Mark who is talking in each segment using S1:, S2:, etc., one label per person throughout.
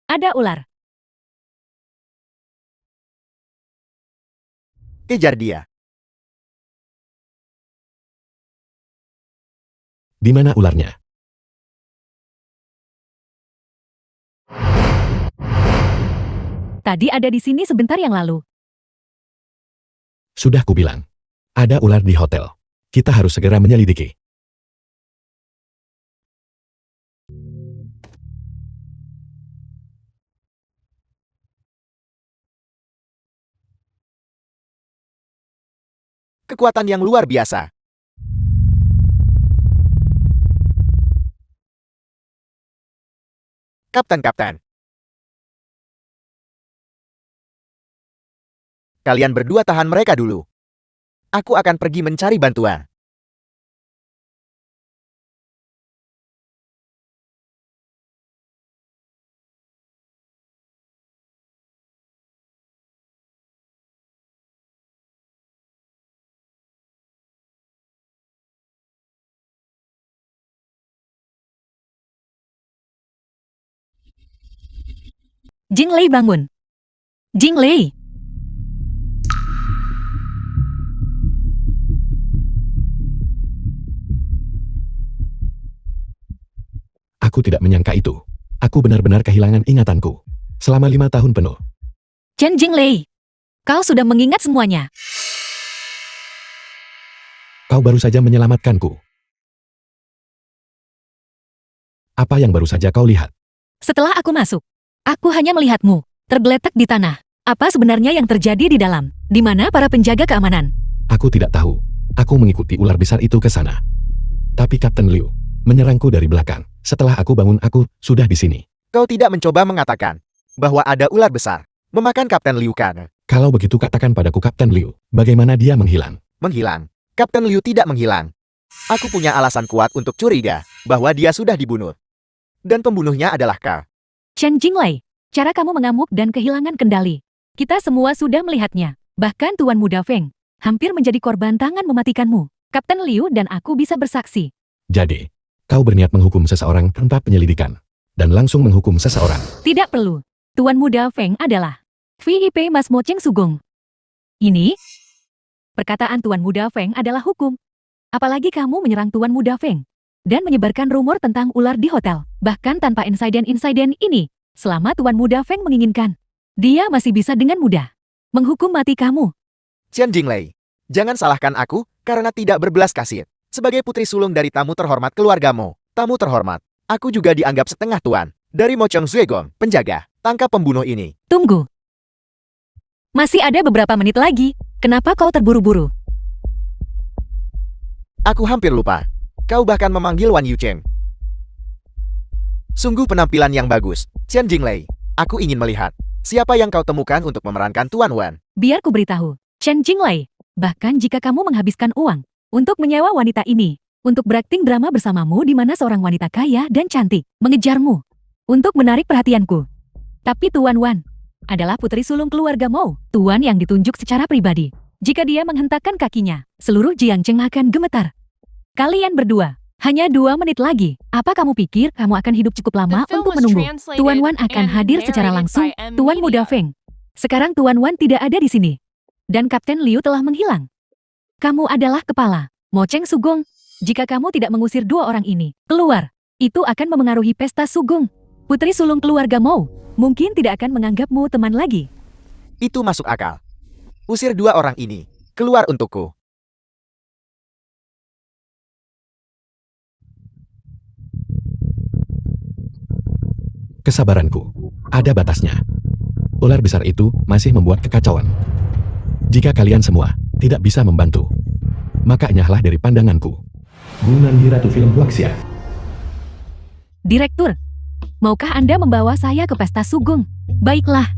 S1: Ada ular.
S2: Kejar dia.
S3: Di mana ularnya?
S1: Tadi ada di sini sebentar yang lalu.
S3: Sudah kubilang. Ada ular di hotel. Kita harus segera menyelidiki.
S2: Kekuatan yang luar biasa. Kapten. Kalian berdua tahan mereka dulu. Aku akan pergi mencari bantuan.
S1: Jinglei bangun. Jinglei.
S3: Aku tidak menyangka itu. Aku benar-benar kehilangan ingatanku. Selama 5 tahun penuh.
S1: Chen Jinglei. Kau sudah mengingat semuanya.
S3: Kau baru saja menyelamatkanku. Apa yang baru saja kau lihat?
S1: Setelah aku masuk, aku hanya melihatmu, tergeletak di tanah. Apa sebenarnya yang terjadi di dalam? Di mana para penjaga keamanan?
S3: Aku tidak tahu. Aku mengikuti ular besar itu ke sana. Tapi Kapten Liu menyerangku dari belakang. Setelah aku bangun, aku sudah di sini.
S2: Kau tidak mencoba mengatakan bahwa ada ular besar memakan Kapten Liu kan?
S3: Kalau begitu katakan padaku Kapten Liu, bagaimana dia menghilang?
S2: Menghilang. Kapten Liu tidak menghilang. Aku punya alasan kuat untuk curiga bahwa dia sudah dibunuh. Dan pembunuhnya adalah kau.
S1: Chen Jinglei, cara kamu mengamuk dan kehilangan kendali. Kita semua sudah melihatnya. Bahkan Tuan Muda Feng hampir menjadi korban tangan mematikanmu. Kapten Liu dan aku bisa bersaksi.
S3: Jadi, kau berniat menghukum seseorang tanpa penyelidikan. Dan langsung menghukum seseorang.
S1: Tidak perlu. Tuan Muda Feng adalah VIP Mas Mo Cheng Sugong. Ini, perkataan Tuan Muda Feng adalah hukum. Apalagi kamu menyerang Tuan Muda Feng dan menyebarkan rumor tentang ular di hotel. Bahkan tanpa insiden-insiden ini, selama Tuan Muda Feng menginginkan, dia masih bisa dengan mudah menghukum mati kamu.
S2: Chen Jinglei, jangan salahkan aku karena tidak berbelas kasih. Sebagai putri sulung dari tamu terhormat keluargamu, tamu terhormat, aku juga dianggap setengah tuan. Dari Mo Cheng Zuegong, penjaga, tangkap pembunuh ini.
S1: Tunggu. Masih ada beberapa menit lagi. Kenapa kau terburu-buru?
S2: Aku hampir lupa. Kau bahkan memanggil Wan Yucheng. Sungguh penampilan yang bagus. Chen Jinglei, aku ingin melihat siapa yang kau temukan untuk memerankan Tuan Wan.
S1: Biar ku beritahu, Chen Jinglei, bahkan jika kamu menghabiskan uang untuk menyewa wanita ini, untuk berakting drama bersamamu di mana seorang wanita kaya dan cantik mengejarmu untuk menarik perhatianku. Tapi Tuan Wan adalah putri sulung keluarga Mo, tuan yang ditunjuk secara pribadi. Jika dia menghentakkan kakinya, seluruh Jiangcheng akan gemetar. Kalian berdua, hanya 2 menit lagi. Apa kamu pikir kamu akan hidup cukup lama untuk menunggu? Tuan Wan akan hadir secara langsung, Tuan Muda Feng. Sekarang Tuan Wan tidak ada di sini. Dan Kapten Liu telah menghilang. Kamu adalah kepala Mo Cheng Sugong. Jika kamu tidak mengusir 2 orang ini keluar, itu akan memengaruhi pesta Sugong. Putri sulung keluarga Mo mungkin tidak akan menganggapmu teman lagi.
S2: Itu masuk akal. Usir 2 orang ini. Keluar untukku.
S3: Kesabaranku ada batasnya. Ular besar itu masih membuat kekacauan. Jika kalian semua tidak bisa membantu, maka enyahlah dari pandanganku. Gunandi Ratu Film Huaxia.
S1: Direktur, maukah Anda membawa saya ke pesta Sugong? Baiklah.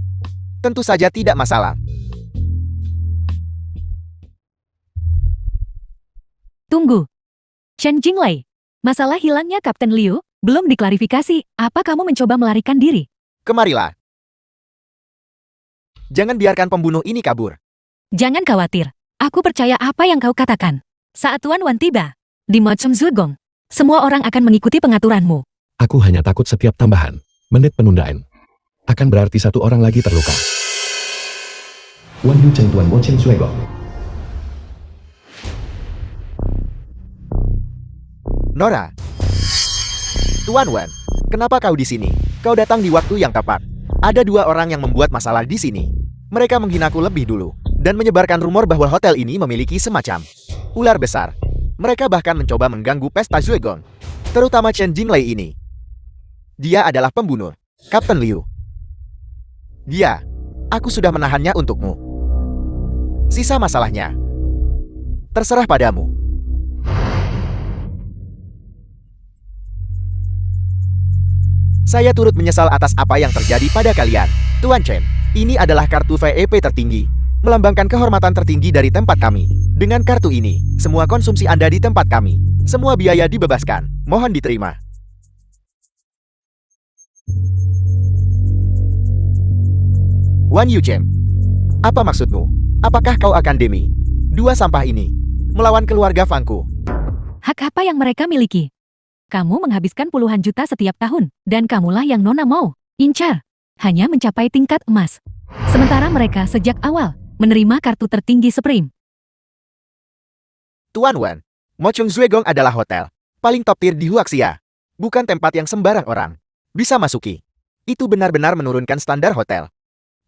S2: Tentu saja tidak masalah.
S1: Tunggu. Chen Jinglei, masalah hilangnya Kapten Liu belum diklarifikasi. Apa kamu mencoba melarikan diri?
S2: Kemarilah. Jangan biarkan pembunuh ini kabur.
S1: Jangan khawatir. Aku percaya apa yang kau katakan. Saat Tuan Wan tiba di Mo Cheng Zugong, semua orang akan mengikuti pengaturanmu.
S3: Aku hanya takut setiap tambahan menit penundaan akan berarti satu orang lagi terluka. Wan Yu Cheng Tuan Mo Cheng Suegong.
S2: Nora. Tuan Wan, kenapa kau di sini? Kau datang di waktu yang tepat. Ada dua orang yang membuat masalah di sini. Mereka menghinaku lebih dulu dan menyebarkan rumor bahwa hotel ini memiliki semacam ular besar. Mereka bahkan mencoba mengganggu pesta Zuegong, terutama Chen Jinglei ini. Dia adalah pembunuh, Kapten Liu. Aku sudah menahannya untukmu. Sisa masalahnya terserah padamu. Saya turut menyesal atas apa yang terjadi pada kalian. Tuan Chen, ini adalah kartu VIP tertinggi, melambangkan kehormatan tertinggi dari tempat kami. Dengan kartu ini, semua konsumsi Anda di tempat kami, semua biaya dibebaskan. Mohon diterima. Wan Yu Chen, apa maksudmu? Apakah kau akan demi dua sampah ini melawan keluarga Fangku?
S1: Hak apa yang mereka miliki? Kamu menghabiskan puluhan juta setiap tahun, dan kamulah yang Nona mau incar, hanya mencapai tingkat emas. Sementara mereka sejak awal menerima kartu tertinggi Supreme.
S2: Tuan Wan, Mochong Zuegong adalah hotel paling top tier di Huaxia, bukan tempat yang sembarang orang bisa masuki. Itu benar-benar menurunkan standar hotel.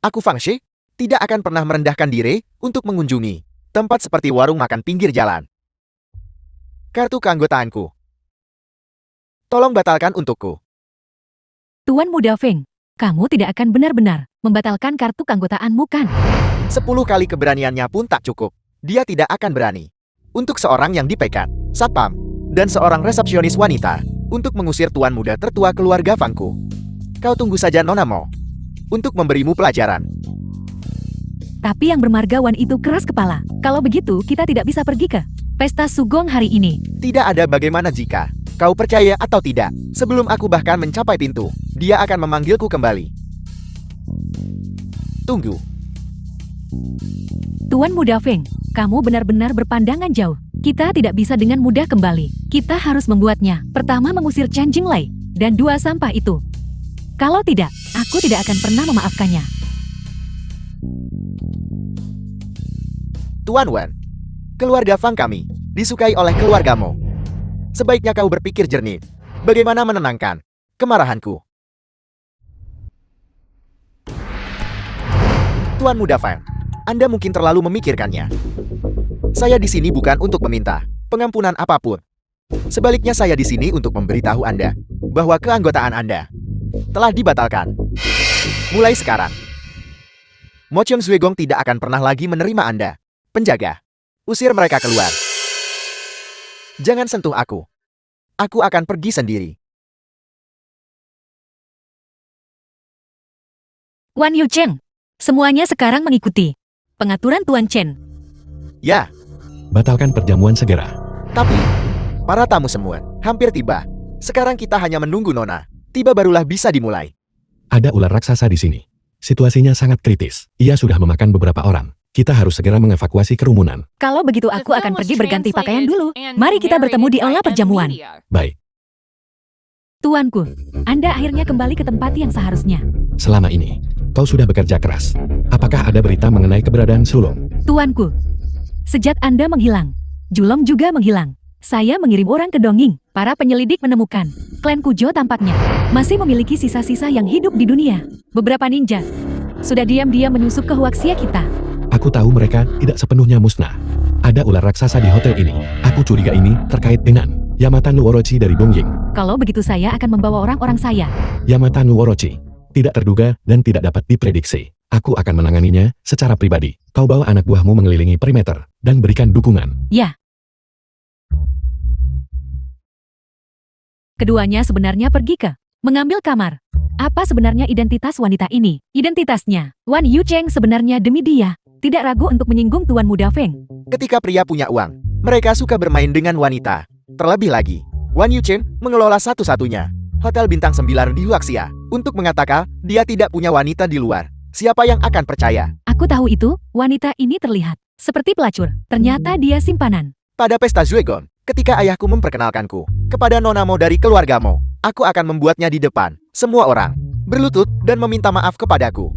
S2: Aku Fang Shi tidak akan pernah merendahkan diri untuk mengunjungi tempat seperti warung makan pinggir jalan. Kartu keanggotaanku, tolong batalkan untukku.
S1: Tuan Muda Feng, kamu tidak akan benar-benar membatalkan kartu keanggotaanmu kan?
S2: 10 kali keberaniannya pun tak cukup. Dia tidak akan berani. Untuk seorang yang dipecat, satpam, dan seorang resepsionis wanita, untuk mengusir tuan muda tertua keluarga Fangku. Kau tunggu saja Nona Mo, untuk memberimu pelajaran.
S1: Tapi yang bermarga Wan itu keras kepala. Kalau begitu, kita tidak bisa pergi ke pesta Sugong hari ini.
S2: Tidak ada bagaimana jika kau percaya atau tidak. Sebelum aku bahkan mencapai pintu, dia akan memanggilku kembali. Tunggu.
S1: Tuan Muda Feng, kamu benar-benar berpandangan jauh. Kita tidak bisa dengan mudah kembali. Kita harus membuatnya. Pertama mengusir Chen Jinglei, dan dua sampah itu. Kalau tidak, aku tidak akan pernah memaafkannya.
S2: Tuan Wan, keluarga Fang kami disukai oleh keluargamu. Sebaiknya kau berpikir jernih. Bagaimana menenangkan kemarahanku? Tuan Muda Fang, Anda mungkin terlalu memikirkannya. Saya di sini bukan untuk meminta pengampunan apapun. Sebaliknya saya di sini untuk memberitahu Anda bahwa keanggotaan Anda telah dibatalkan. Mulai sekarang, Mochong Zuegong tidak akan pernah lagi menerima Anda. Penjaga, usir mereka keluar. Jangan sentuh aku. Aku akan pergi sendiri.
S1: Wan Yu Cheng, semuanya sekarang mengikuti pengaturan Tuan Chen.
S2: Ya,
S3: Batalkan perjamuan segera.
S2: tapi para tamu semua hampir tiba. Sekarang kita hanya menunggu Nona tiba barulah bisa dimulai.
S3: Ada ular raksasa di sini. Situasinya sangat kritis. Ia sudah memakan beberapa orang. Kita harus segera mengevakuasi kerumunan.
S1: Kalau begitu aku akan pergi berganti pakaian dulu. Mari kita bertemu di aula perjamuan.
S3: Baik,
S1: Tuanku, Anda akhirnya kembali ke tempat yang seharusnya.
S3: selama ini, kau sudah bekerja keras. Apakah ada berita mengenai keberadaan Sulong?
S1: Tuanku, sejak Anda menghilang, Julong juga menghilang. Saya mengirim orang ke Donging. Para penyelidik menemukan klan Kujo tampaknya masih memiliki sisa-sisa yang hidup di dunia. Beberapa ninja sudah diam-diam menyusup ke Huaxia kita.
S3: Aku tahu mereka tidak sepenuhnya musnah. Ada ular raksasa di hotel ini. Aku curiga ini terkait dengan Yamatan Lu Orochi dari Dongying.
S1: Kalau begitu saya akan membawa orang-orang saya.
S3: Yamatan Lu Orochi tidak terduga dan tidak dapat diprediksi. Aku akan menanganinya secara pribadi. Kau bawa anak buahmu mengelilingi perimeter dan berikan dukungan.
S1: Ya. Keduanya sebenarnya pergi ke mengambil kamar. Apa sebenarnya identitas wanita ini? Identitasnya, Wan Yu Cheng sebenarnya demi dia. Tidak ragu untuk menyinggung Tuan Muda Feng.
S2: Ketika pria punya uang, mereka suka bermain dengan wanita. Terlebih lagi, Wan Yu Chen mengelola satu-satunya hotel bintang 9 di Huaxia. Untuk mengatakan dia tidak punya wanita di luar, siapa yang akan percaya?
S1: Aku tahu itu, wanita ini terlihat seperti pelacur. Ternyata dia simpanan.
S2: Pada pesta Zuegon, ketika ayahku memperkenalkanku kepada Nona Mo dari keluargamu, aku akan membuatnya di depan semua orang berlutut, dan meminta maaf kepadaku.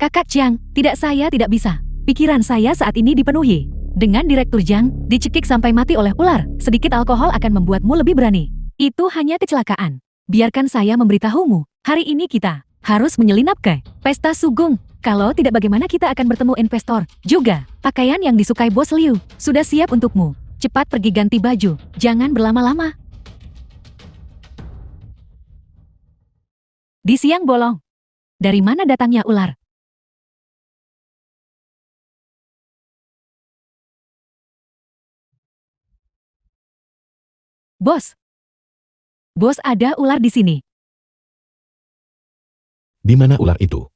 S1: Kakak Jiang, saya tidak bisa. Pikiran saya saat ini dipenuhi. Dengan Direktur Jiang, dicekik sampai mati oleh ular, sedikit alkohol akan membuatmu lebih berani. Itu hanya kecelakaan. Biarkan saya memberitahumu, hari ini kita harus menyelinap ke Pesta Sugong. Kalau tidak bagaimana kita akan bertemu investor. Juga, pakaian yang disukai Bos Liu, sudah siap untukmu. Cepat pergi ganti baju, jangan berlama-lama. Di siang bolong. Dari mana datangnya ular? Bos. Bos, ada ular di sini.
S3: Di mana ular itu?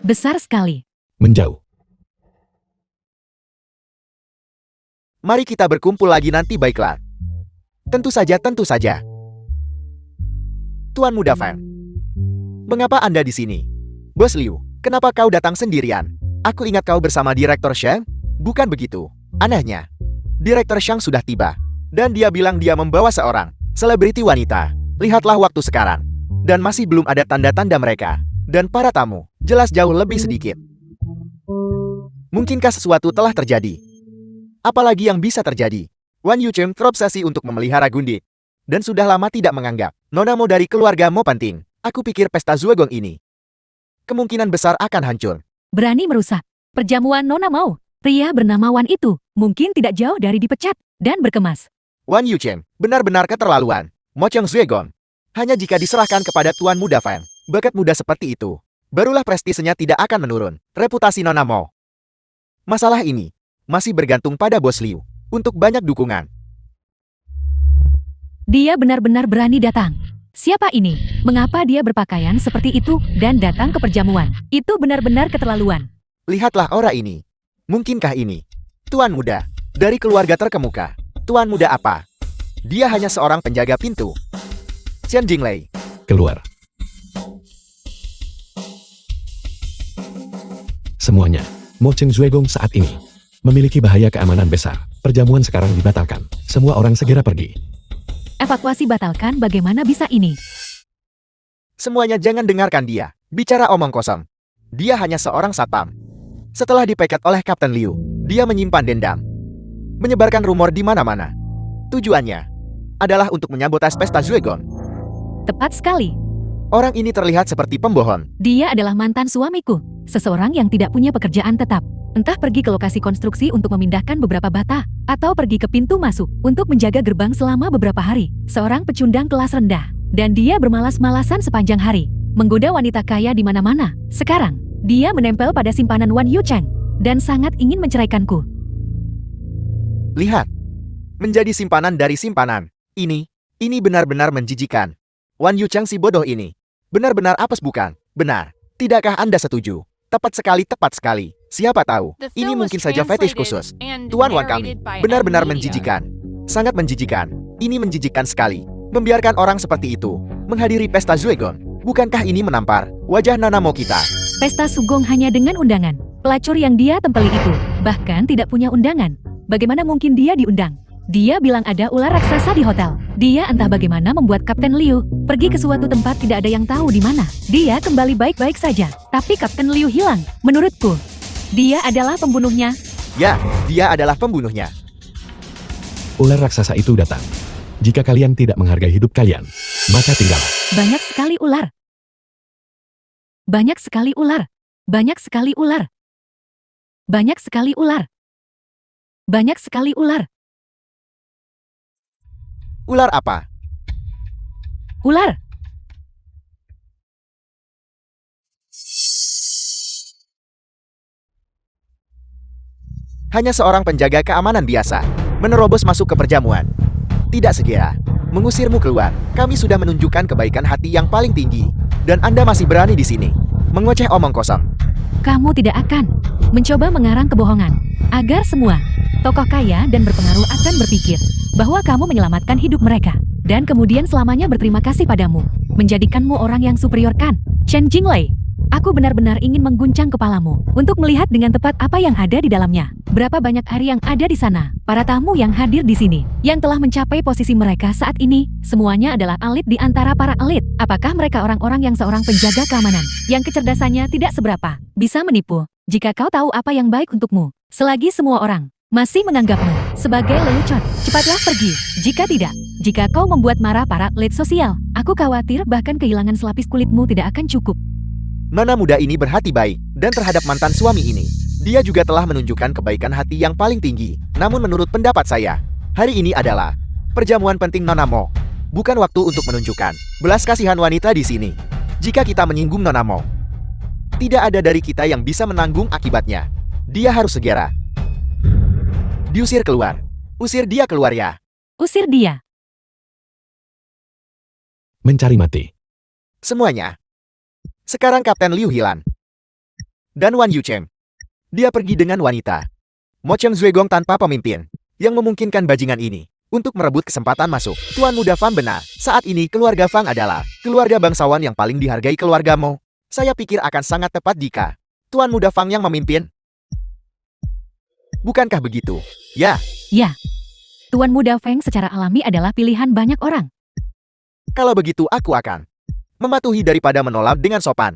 S1: Besar sekali.
S3: Menjauh.
S2: Mari kita berkumpul lagi nanti, baiklah. Tentu saja, tentu saja. Tuan Muda Fan. Mengapa Anda di sini? Bos Liu, kenapa kau datang sendirian? Aku ingat kau bersama Direktur Shang. Bukan begitu. Anehnya, Direktur Shang sudah tiba. Dan dia bilang dia membawa seorang selebriti wanita. Lihatlah waktu sekarang. Dan masih belum ada tanda-tanda mereka. Dan para tamu, jelas jauh lebih sedikit. Mungkinkah sesuatu telah terjadi? Apalagi yang bisa terjadi? Wan Yucheng terobsesi untuk memelihara Gundi. Dan sudah lama tidak menganggap Nona Mo dari keluarga Mo penting. Aku pikir pesta Zuegong ini kemungkinan besar akan hancur.
S1: Berani merusak perjamuan Nona Mo. Pria bernama Wan itu mungkin tidak jauh dari dipecat dan berkemas.
S2: Wan Yucheng benar-benar keterlaluan. Mo Cheng Zuegong. Hanya jika diserahkan kepada Tuan Muda Fan, bakat muda seperti itu, barulah prestisenya tidak akan menurun. Reputasi Nona Mo. Masalah ini masih bergantung pada Bos Liu untuk banyak dukungan.
S1: Dia benar-benar berani datang. Siapa ini? Mengapa dia berpakaian seperti itu dan datang ke perjamuan? Itu benar-benar keterlaluan.
S2: Lihatlah aura ini. Mungkinkah ini Tuan Muda dari keluarga terkemuka? Tuan Muda apa? Dia hanya seorang penjaga pintu. Chen Jinglei.
S3: Keluar. Semuanya, Mo Cheng Zuegong saat ini memiliki bahaya keamanan besar. Perjamuan sekarang dibatalkan. Semua orang segera pergi.
S1: Evakuasi batalkan, bagaimana bisa ini?
S2: Semuanya jangan dengarkan dia. Bicara omong kosong. Dia hanya seorang satpam. Setelah dipecat oleh Kapten Liu, dia menyimpan dendam. Menyebarkan rumor di mana-mana. Tujuannya adalah untuk menyabotas pesta Zuegong.
S1: Tepat sekali.
S2: Orang ini terlihat seperti pembohong.
S1: Dia adalah mantan suamiku. Seseorang yang tidak punya pekerjaan tetap. Entah pergi ke lokasi konstruksi untuk memindahkan beberapa bata, atau pergi ke pintu masuk untuk menjaga gerbang selama beberapa hari. Seorang pecundang kelas rendah. Dan dia bermalas-malasan sepanjang hari. Menggoda wanita kaya di mana-mana. Sekarang, dia menempel pada simpanan Wan Yucheng. Dan sangat ingin menceraikanku.
S2: Lihat. Menjadi simpanan dari simpanan. Ini benar-benar menjijikan. Wan Yucheng si bodoh ini. Benar-benar apes bukan? Benar. Tidakkah Anda setuju? Tepat sekali. Siapa tahu, ini mungkin saja fetish khusus. Tuan Wan kami, benar-benar menjijikan. Sangat menjijikan. Ini menjijikan sekali. Membiarkan orang seperti itu menghadiri pesta Zuegong. Bukankah ini menampar wajah Nona Mo kita?
S1: Pesta Sugong hanya dengan undangan. Pelacur yang dia tempeli itu bahkan tidak punya undangan. Bagaimana mungkin dia diundang? Dia bilang ada ular raksasa di hotel. Dia entah bagaimana membuat Kapten Liu pergi ke suatu tempat tidak ada yang tahu di mana. Dia kembali baik-baik saja. Tapi Kapten Liu hilang. Menurutku, dia adalah pembunuhnya.
S2: Ya, dia adalah pembunuhnya.
S3: Ular raksasa itu datang. Jika kalian tidak menghargai hidup kalian, maka tinggallah.
S1: Banyak sekali ular. Banyak sekali ular. Banyak sekali ular. Banyak sekali ular. Banyak sekali ular.
S2: Ular apa?
S1: Ular.
S2: Hanya seorang penjaga keamanan biasa menerobos masuk ke perjamuan. Tidak segera mengusirmu keluar. Kami sudah menunjukkan kebaikan hati yang paling tinggi. Dan Anda masih berani di sini mengoceh omong kosong.
S1: Kamu tidak akan mencoba mengarang kebohongan agar semua tokoh kaya dan berpengaruh akan berpikir bahwa kamu menyelamatkan hidup mereka dan kemudian selamanya berterima kasih padamu, menjadikanmu orang yang superior kan? Chen Jinglei, Aku benar-benar ingin mengguncang kepalamu untuk melihat dengan tepat apa yang ada di dalamnya. Berapa banyak hari yang ada di sana, para tamu yang hadir di sini, yang telah mencapai posisi mereka saat ini, semuanya adalah elit di antara para elit. Apakah mereka orang-orang yang seorang penjaga keamanan, yang kecerdasannya tidak seberapa, bisa menipu? Jika kau tahu apa yang baik untukmu, selagi semua orang masih menganggapmu sebagai lelucon, cepatlah pergi. Jika tidak, jika kau membuat marah para elit sosial, aku khawatir bahkan kehilangan selapis kulitmu tidak akan cukup.
S2: Nona muda ini berhati baik, dan terhadap mantan suami ini, dia juga telah menunjukkan kebaikan hati yang paling tinggi. Namun menurut pendapat saya, hari ini adalah perjamuan penting Nona Mo. Bukan waktu untuk menunjukkan belas kasihan wanita di sini. Jika kita menyinggung Nona Mo, tidak ada dari kita yang bisa menanggung akibatnya. Dia harus segera diusir keluar. Usir dia keluar ya.
S1: Usir dia.
S3: Mencari mati.
S2: Semuanya. Sekarang Kapten Liu Hilan dan Wan Yucheng. Dia pergi dengan wanita Mo Cheng Zuegong tanpa pemimpin, yang memungkinkan bajingan ini untuk merebut kesempatan masuk. Tuan Muda Fang benar. Saat ini keluarga Fang adalah keluarga bangsawan yang paling dihargai keluarga Mo. Saya pikir akan sangat tepat jika Tuan Muda Fang yang memimpin. Bukankah begitu? Ya.
S1: Ya. Tuan Muda Feng secara alami adalah pilihan banyak orang.
S2: Kalau begitu aku akan mematuhi daripada menolak dengan sopan.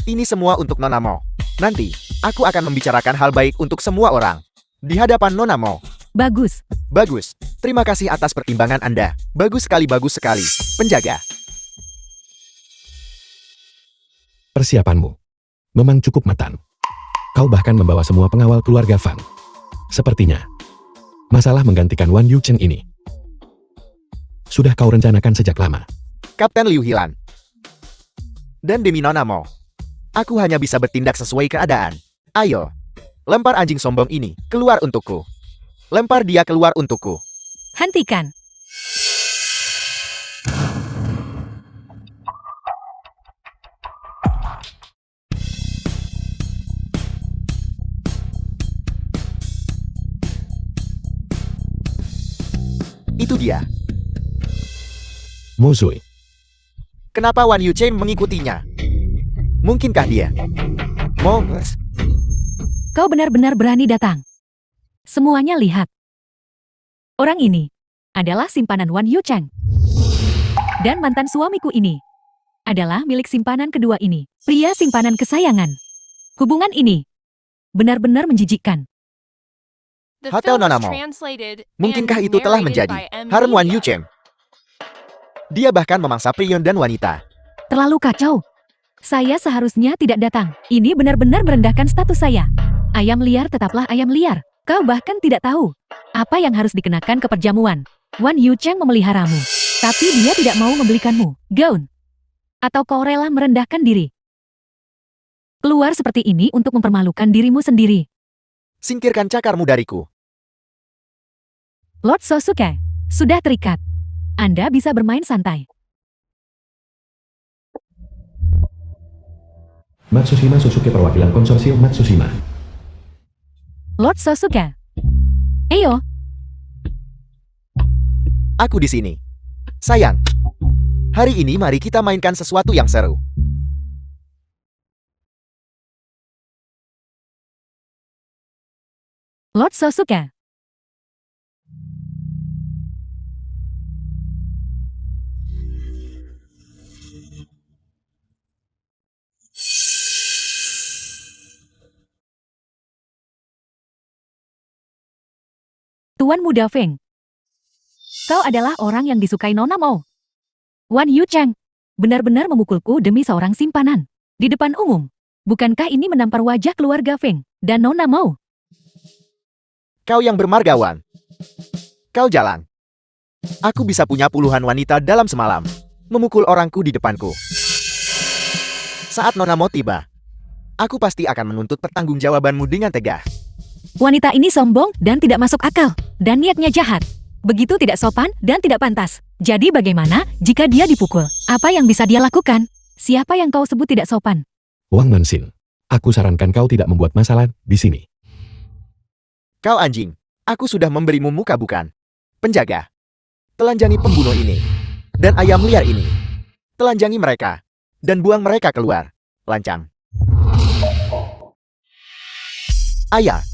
S2: Ini semua untuk Nona Mo. Nanti, aku akan membicarakan hal baik untuk semua orang di hadapan Nona Mo.
S1: Bagus.
S2: Bagus. Terima kasih atas pertimbangan Anda. Bagus sekali, penjaga.
S3: Persiapanmu memang cukup matang. Kau bahkan membawa semua pengawal keluarga Fang. Sepertinya, masalah menggantikan Wan Yucheng ini sudah kau rencanakan sejak lama.
S2: Kapten Liu Hilan dan demi Nona Mo, aku hanya bisa bertindak sesuai keadaan. Ayo, lempar anjing sombong ini keluar untukku. Lempar dia keluar untukku.
S1: Hentikan.
S2: Itu dia.
S3: Mo Zui.
S2: Kenapa Wan Yucheng mengikutinya? Mungkinkah dia Mo?
S1: Kau benar-benar berani datang. Semuanya lihat. Orang ini adalah simpanan Wan Yucheng. Dan mantan suamiku ini adalah milik simpanan kedua ini. Pria simpanan kesayangan. Hubungan ini benar-benar menjijikkan.
S2: Hotel Nona Mo. Mungkinkah itu telah menjadi harem Wan Yucheng? Dia bahkan memangsa priyon dan wanita.
S1: Terlalu kacau. Saya seharusnya tidak datang. Ini benar-benar merendahkan status saya. Ayam liar tetaplah ayam liar. Kau bahkan tidak tahu apa yang harus dikenakan ke perjamuan. Wan Yucheng memeliharamu, tapi dia tidak mau membelikanmu gaun. Atau kau rela merendahkan diri? Keluar seperti ini untuk mempermalukan dirimu sendiri.
S2: Singkirkan cakarmu dariku.
S1: Lord Sosuke, sudah terikat. Anda bisa bermain santai.
S3: Matsushima Suzuki perwakilan konsorsium Matsushima.
S1: Lord Sosuke. Ayo.
S2: Aku di sini. Sayang. Hari ini mari kita mainkan sesuatu yang seru.
S1: Lord Sosuke. Tuan Muda Feng. Kau adalah orang yang disukai Nona Mo. Wan Yucheng benar-benar memukulku demi seorang simpanan di depan umum. Bukankah ini menampar wajah keluarga Feng dan Nona Mo?
S2: Kau yang bermargawan. Kau jalan. Aku bisa punya puluhan wanita dalam semalam, memukul orangku di depanku. Saat Nona Mo tiba, aku pasti akan menuntut pertanggungjawabanmu dengan tegas.
S1: Wanita ini sombong dan tidak masuk akal, dan niatnya jahat. Begitu tidak sopan dan tidak pantas. Jadi bagaimana jika dia dipukul? Apa yang bisa dia lakukan? Siapa yang kau sebut tidak sopan?
S3: Wang Mansin, aku sarankan kau tidak membuat masalah di sini.
S2: Kau anjing, aku sudah memberimu muka bukan? Penjaga. Telanjangi pembunuh ini. Dan ayam liar ini. Telanjangi mereka. Dan buang mereka keluar. Lancang. Ayah.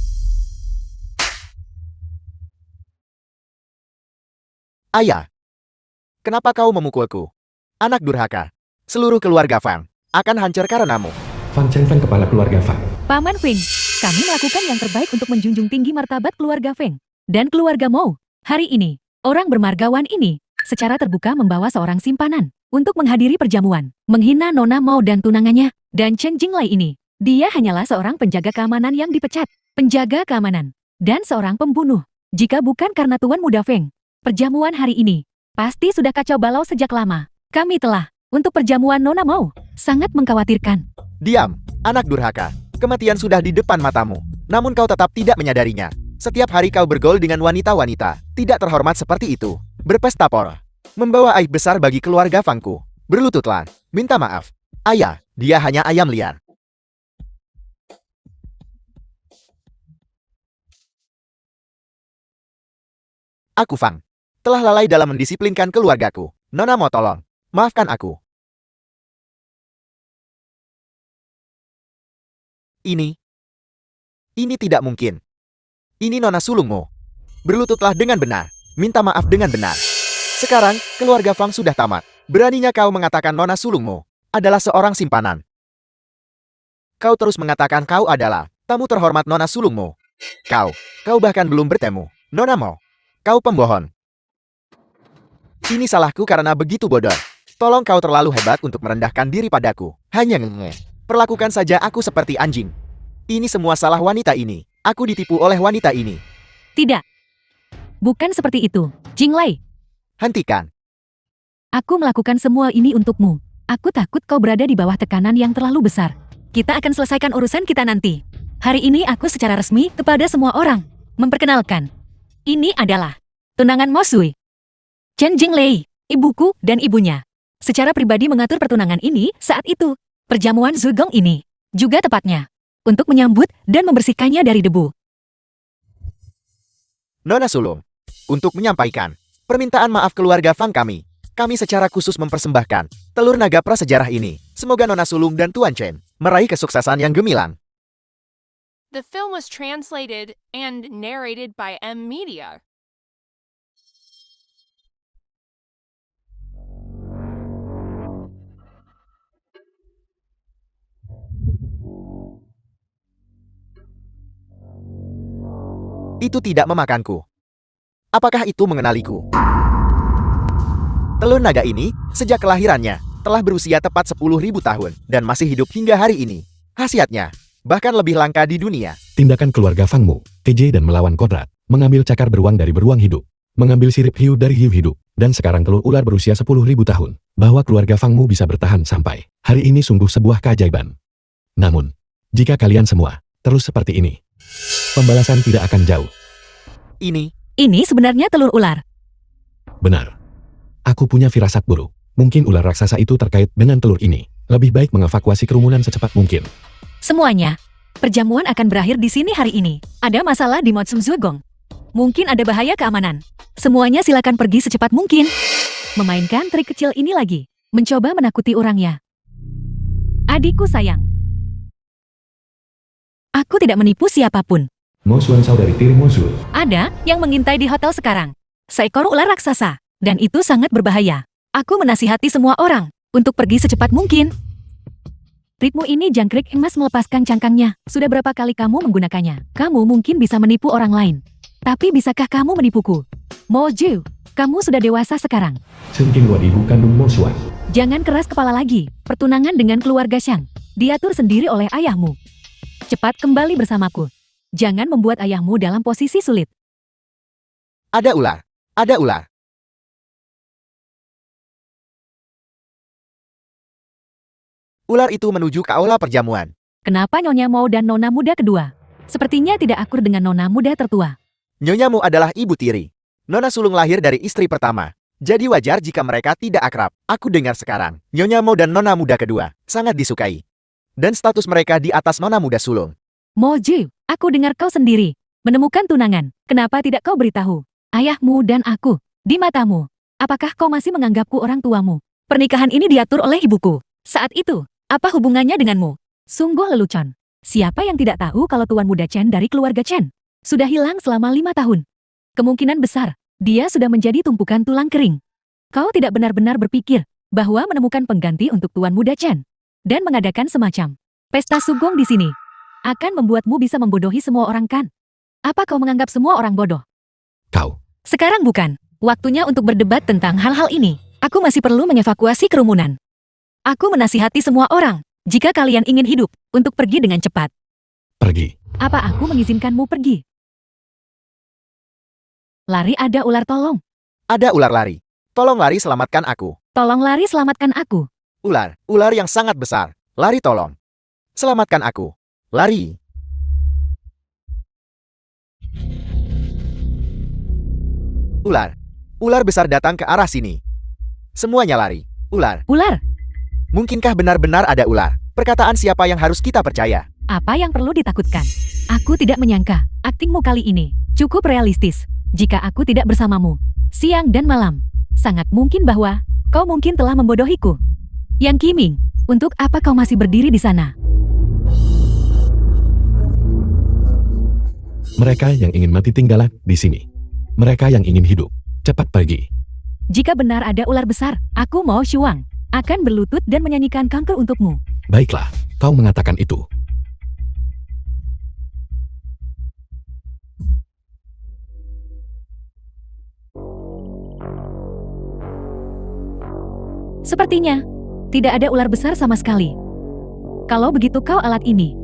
S2: Ayah. Kenapa kau memukulku? Anak durhaka. Seluruh keluarga Fang akan hancur karenamu.
S3: Fan Chengfeng, kepala keluarga Fang.
S1: Paman Feng, kami melakukan yang terbaik untuk menjunjung tinggi martabat keluarga Feng dan keluarga Mo. Hari ini, orang bermargawan ini secara terbuka membawa seorang simpanan untuk menghadiri perjamuan, menghina Nona Mo dan tunangannya, dan Chen Jinglai ini. Dia hanyalah seorang penjaga keamanan yang dipecat, penjaga keamanan, dan seorang pembunuh. Jika bukan karena Tuan Muda Feng, perjamuan hari ini pasti sudah kacau balau sejak lama. Kami telah, untuk perjamuan Nona Mo, sangat mengkhawatirkan.
S2: Diam, anak durhaka. Kematian sudah di depan matamu. Namun kau tetap tidak menyadarinya. Setiap hari kau bergaul dengan wanita-wanita tidak terhormat seperti itu. Berpesta pora. Membawa aib besar bagi keluarga Fangku. Berlututlah. Minta maaf. Ayah, dia hanya ayam liar. Aku Fang. Telah lalai dalam mendisiplinkan keluargaku. Nona Mo tolong. Maafkan aku. Ini tidak mungkin. Ini Nona sulungmu. Berlututlah dengan benar. Minta maaf dengan benar. Sekarang, keluarga Fang sudah tamat. Beraninya kau mengatakan Nona sulungmu adalah seorang simpanan. Kau terus mengatakan kau adalah tamu terhormat Nona sulungmu. Kau bahkan belum bertemu Nona Mo. Kau pembohong. Ini salahku karena begitu bodoh. Tolong, kau terlalu hebat untuk merendahkan diri padaku. Hanya perlakukan saja aku seperti anjing. Ini semua salah wanita ini. Aku ditipu oleh wanita ini.
S1: Tidak. Bukan seperti itu, Jinglai.
S2: Hentikan.
S1: Aku melakukan semua ini untukmu. Aku takut kau berada di bawah tekanan yang terlalu besar. Kita akan selesaikan urusan kita nanti. Hari ini aku secara resmi kepada semua orang memperkenalkan. Ini adalah tunangan Mo Sui. Chen Jinglai, ibuku dan ibunya. Secara pribadi mengatur pertunangan ini saat itu. Perjamuan Zugong ini juga tepatnya untuk menyambut dan membersihkannya dari debu.
S2: Nona sulung, untuk menyampaikan permintaan maaf keluarga Fang kami secara khusus mempersembahkan telur naga prasejarah ini. Semoga Nona sulung dan Tuan Chen meraih kesuksesan yang gemilang.
S4: The film was translated and narrated by M Media.
S2: Itu tidak memakanku. Apakah itu mengenaliku? Telur naga ini, sejak kelahirannya, telah berusia tepat 10.000 tahun dan masih hidup hingga hari ini. Khasiatnya bahkan lebih langka di dunia.
S3: Tindakan keluarga Fangmu, TJ dan melawan kodrat, mengambil cakar beruang dari beruang hidup, mengambil sirip hiu dari hiu hidup, dan sekarang telur ular berusia 10.000 tahun. Bahwa keluarga Fangmu bisa bertahan sampai hari ini sungguh sebuah keajaiban. Namun, jika kalian semua terus seperti ini, pembalasan tidak akan jauh.
S1: Ini sebenarnya telur ular.
S3: Benar. Aku punya firasat buruk. Mungkin ular raksasa itu terkait dengan telur ini. Lebih baik mengevakuasi kerumunan secepat mungkin.
S1: Semuanya, perjamuan akan berakhir di sini hari ini. Ada masalah di Motsum Zugong. Mungkin ada bahaya keamanan. Semuanya silakan pergi secepat mungkin. Memainkan trik kecil ini lagi. Mencoba menakuti orangnya. Adikku sayang. Aku tidak menipu siapapun.
S3: Mosuan saudari tiri Mosul.
S1: Ada yang mengintai di hotel sekarang. Seekor ular raksasa. Dan itu sangat berbahaya. Aku menasihati semua orang untuk pergi secepat mungkin. Ritmu ini jangkrik emas melepaskan cangkangnya. Sudah berapa kali kamu menggunakannya? Kamu mungkin bisa menipu orang lain. Tapi bisakah kamu menipuku? Mo Jiu, kamu sudah dewasa sekarang.
S3: Sengking Wad, ibu kandung Mosuan.
S1: Jangan keras kepala lagi. Pertunangan dengan keluarga Shang diatur sendiri oleh ayahmu. Cepat kembali bersamaku. Jangan membuat ayahmu dalam posisi sulit.
S2: Ada ular. Ada ular. Ular itu menuju ke aula perjamuan.
S1: Kenapa Nyonya Mo dan Nona muda kedua? Sepertinya tidak akur dengan Nona muda tertua.
S2: Nyonyamu adalah ibu tiri. Nona sulung lahir dari istri pertama. Jadi wajar jika mereka tidak akrab. Aku dengar sekarang, Nyonya Mo dan Nona muda kedua sangat disukai. Dan status mereka di atas Nona muda sulung.
S1: Mo Jiu, aku dengar kau sendiri menemukan tunangan. Kenapa tidak kau beritahu ayahmu dan aku di matamu? Apakah kau masih menganggapku orang tuamu? Pernikahan ini diatur oleh ibuku. Saat itu, apa hubungannya denganmu? Sungguh lelucon. Siapa yang tidak tahu kalau Tuan Muda Chen dari keluarga Chen sudah hilang selama 5 tahun? Kemungkinan besar, dia sudah menjadi tumpukan tulang kering. Kau tidak benar-benar berpikir bahwa menemukan pengganti untuk Tuan Muda Chen dan mengadakan semacam pesta sugong di sini akan membuatmu bisa membodohi semua orang kan? Apa kau menganggap semua orang bodoh?
S3: Kau,
S1: Sekarang bukan waktunya untuk berdebat tentang hal-hal ini. Aku masih perlu mengevakuasi kerumunan. Aku menasihati semua orang, jika kalian ingin hidup, untuk pergi dengan cepat.
S3: pergi.
S1: Apa aku mengizinkanmu pergi? Lari, ada ular, tolong.
S2: Ada ular lari. Tolong lari, selamatkan aku.
S1: Tolong lari, selamatkan aku.
S2: Ular yang sangat besar. Lari, tolong. Selamatkan aku. Lari. Ular besar datang ke arah sini. Semuanya lari. Ular. Mungkinkah benar-benar ada ular? Perkataan siapa yang harus kita percaya?
S1: Apa yang perlu ditakutkan? Aku tidak menyangka aktingmu kali ini cukup realistis. Jika aku tidak bersamamu, siang dan malam, sangat mungkin bahwa kau mungkin telah membodohiku. Yang Qiming, untuk apa kau masih berdiri di sana?
S3: Mereka yang ingin mati tinggallah di sini. Mereka yang ingin hidup, cepat pergi.
S1: Jika benar ada ular besar, aku mau Shuang akan berlutut dan menyanyikan kanker untukmu.
S3: Baiklah, kau mengatakan itu.
S1: Sepertinya, tidak ada ular besar sama sekali. Kalau begitu kau alat ini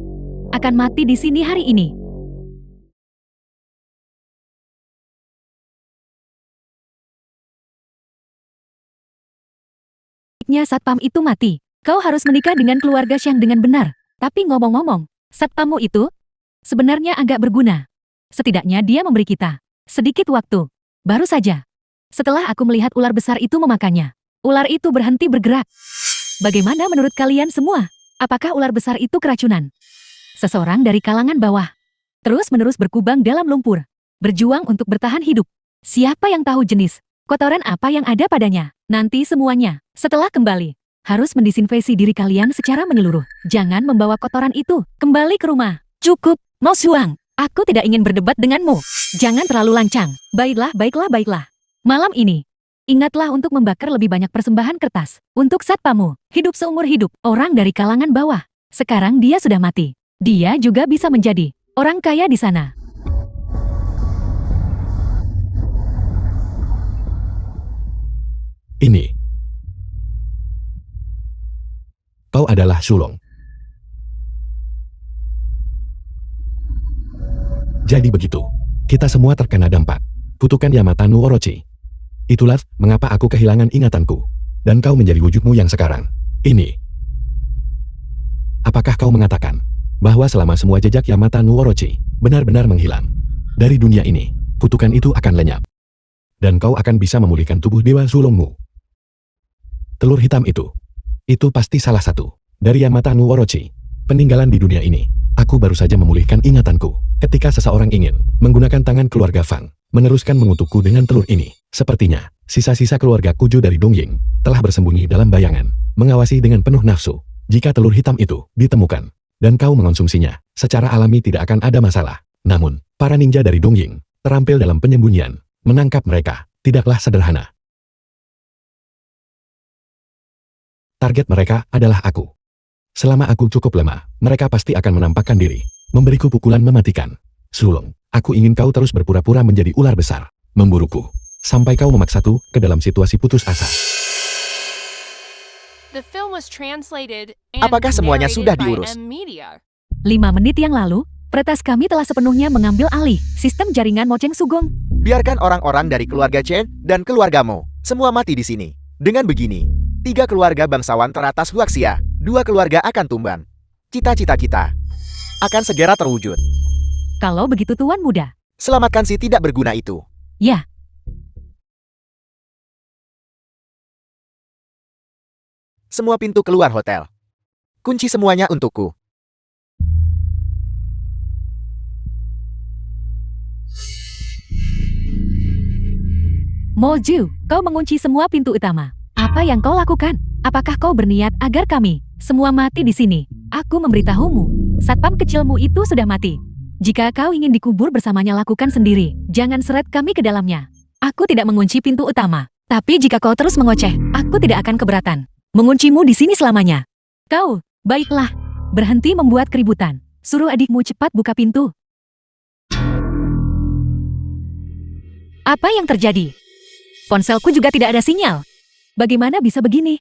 S1: akan mati di sini hari ini. Satpam itu mati. Kau harus menikah dengan keluarga Xiang dengan benar. Tapi ngomong-ngomong, satpammu itu sebenarnya agak berguna. Setidaknya dia memberi kita sedikit waktu. Baru saja. Setelah aku melihat ular besar itu memakannya, ular itu berhenti bergerak. Bagaimana menurut kalian semua? Apakah ular besar itu keracunan? Seseorang dari kalangan bawah terus-menerus berkubang dalam lumpur, berjuang untuk bertahan hidup. Siapa yang tahu jenis kotoran apa yang ada padanya? Nanti semuanya, setelah kembali, harus mendisinfeksi diri kalian secara menyeluruh. Jangan membawa kotoran itu kembali ke rumah. Cukup, Mo Shuang. Aku tidak ingin berdebat denganmu. Jangan terlalu lancang. Baiklah. Malam ini, ingatlah untuk membakar lebih banyak persembahan kertas. Untuk satpamu, hidup seumur hidup, orang dari kalangan bawah. Sekarang dia sudah mati. Dia juga bisa menjadi orang kaya di sana.
S3: Ini. Kau adalah Sulong. Jadi begitu. Kita semua terkena dampak. Kutukan Yamata no Orochi. Itulah mengapa aku kehilangan ingatanku. Dan kau menjadi wujudmu yang sekarang. Ini. Apakah kau mengatakan bahwa selama semua jejak Yamata no Orochi benar-benar menghilang dari dunia ini, kutukan itu akan lenyap. Dan kau akan bisa memulihkan tubuh Dewa Sulongmu. Telur hitam itu pasti salah satu dari Yamata no Orochi. Peninggalan di dunia ini, aku baru saja memulihkan ingatanku. Ketika seseorang ingin menggunakan tangan keluarga Fang, meneruskan mengutukku dengan telur ini. Sepertinya, sisa-sisa keluarga Kuju dari Dongying telah bersembunyi dalam bayangan, mengawasi dengan penuh nafsu. Jika telur hitam itu ditemukan, dan kau mengonsumsinya, secara alami tidak akan ada masalah. Namun, para ninja dari Dongying terampil dalam penyembunyian. Menangkap mereka tidaklah sederhana. Target mereka adalah aku. Selama aku cukup lemah, mereka pasti akan menampakkan diri, memberiku pukulan mematikan. Sulong, aku ingin kau terus berpura-pura menjadi ular besar, memburuku, sampai kau memaksaku ke dalam situasi putus asa.
S4: The film was translated and
S2: Apakah semuanya
S4: narrated
S2: sudah
S4: by
S2: diurus?
S4: M-Media.
S1: 5 menit yang lalu, peretas kami telah sepenuhnya mengambil alih sistem jaringan Mo Cheng Sugong.
S2: Biarkan orang-orang dari keluarga Chen dan keluargamu semua mati di sini. Dengan begini, 3 keluarga bangsawan teratas Huaxia, 2 keluarga akan tumbang. Cita-cita kita akan segera terwujud.
S1: Kalau begitu Tuan Muda.
S2: Selamatkan si tidak berguna itu.
S1: Ya.
S2: Semua pintu keluar hotel. Kunci semuanya untukku.
S1: Mo Ju, kau mengunci semua pintu utama. Apa yang kau lakukan? Apakah kau berniat agar kami semua mati di sini? Aku memberitahumu, Satpam kecilmu itu sudah mati. Jika kau ingin dikubur bersamanya lakukan sendiri. Jangan seret kami ke dalamnya. Aku tidak mengunci pintu utama. Tapi jika kau terus mengoceh, aku tidak akan keberatan menguncimu di sini selamanya. Kau, baiklah. Berhenti membuat keributan. Suruh adikmu cepat buka pintu. Apa yang terjadi? Ponselku juga tidak ada sinyal. Bagaimana bisa begini?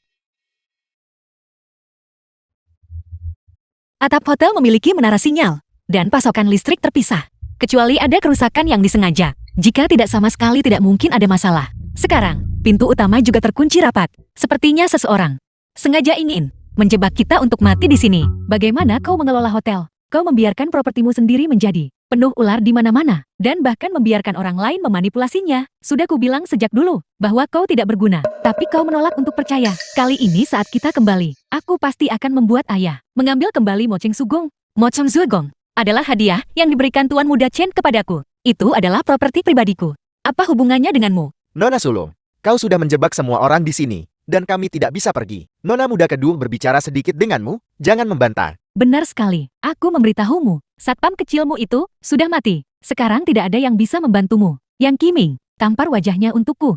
S1: Atap hotel memiliki menara sinyal, dan pasokan listrik terpisah. Kecuali ada kerusakan yang disengaja. Jika tidak sama sekali tidak mungkin ada masalah. Sekarang, pintu utama juga terkunci rapat. Sepertinya seseorang sengaja ingin menjebak kita untuk mati di sini. Bagaimana kau mengelola hotel? Kau membiarkan propertimu sendiri menjadi penuh ular di mana-mana, dan bahkan membiarkan orang lain memanipulasinya. Sudah kubilang sejak dulu bahwa kau tidak berguna, tapi kau menolak untuk percaya. Kali ini saat kita kembali, aku pasti akan membuat ayah mengambil kembali Mo Cheng Sugong. Mo Cheng Sugong adalah hadiah yang diberikan Tuan Muda Chen kepadaku. Itu adalah properti pribadiku. Apa hubungannya denganmu?
S2: Nona Sulung, kau sudah menjebak semua orang di sini, dan kami tidak bisa pergi. Nona muda kedua berbicara sedikit denganmu, jangan membantah.
S1: Benar sekali, aku memberitahumu. Satpam kecilmu itu sudah mati. Sekarang tidak ada yang bisa membantumu. Yang Qiming, tampar wajahnya untukku.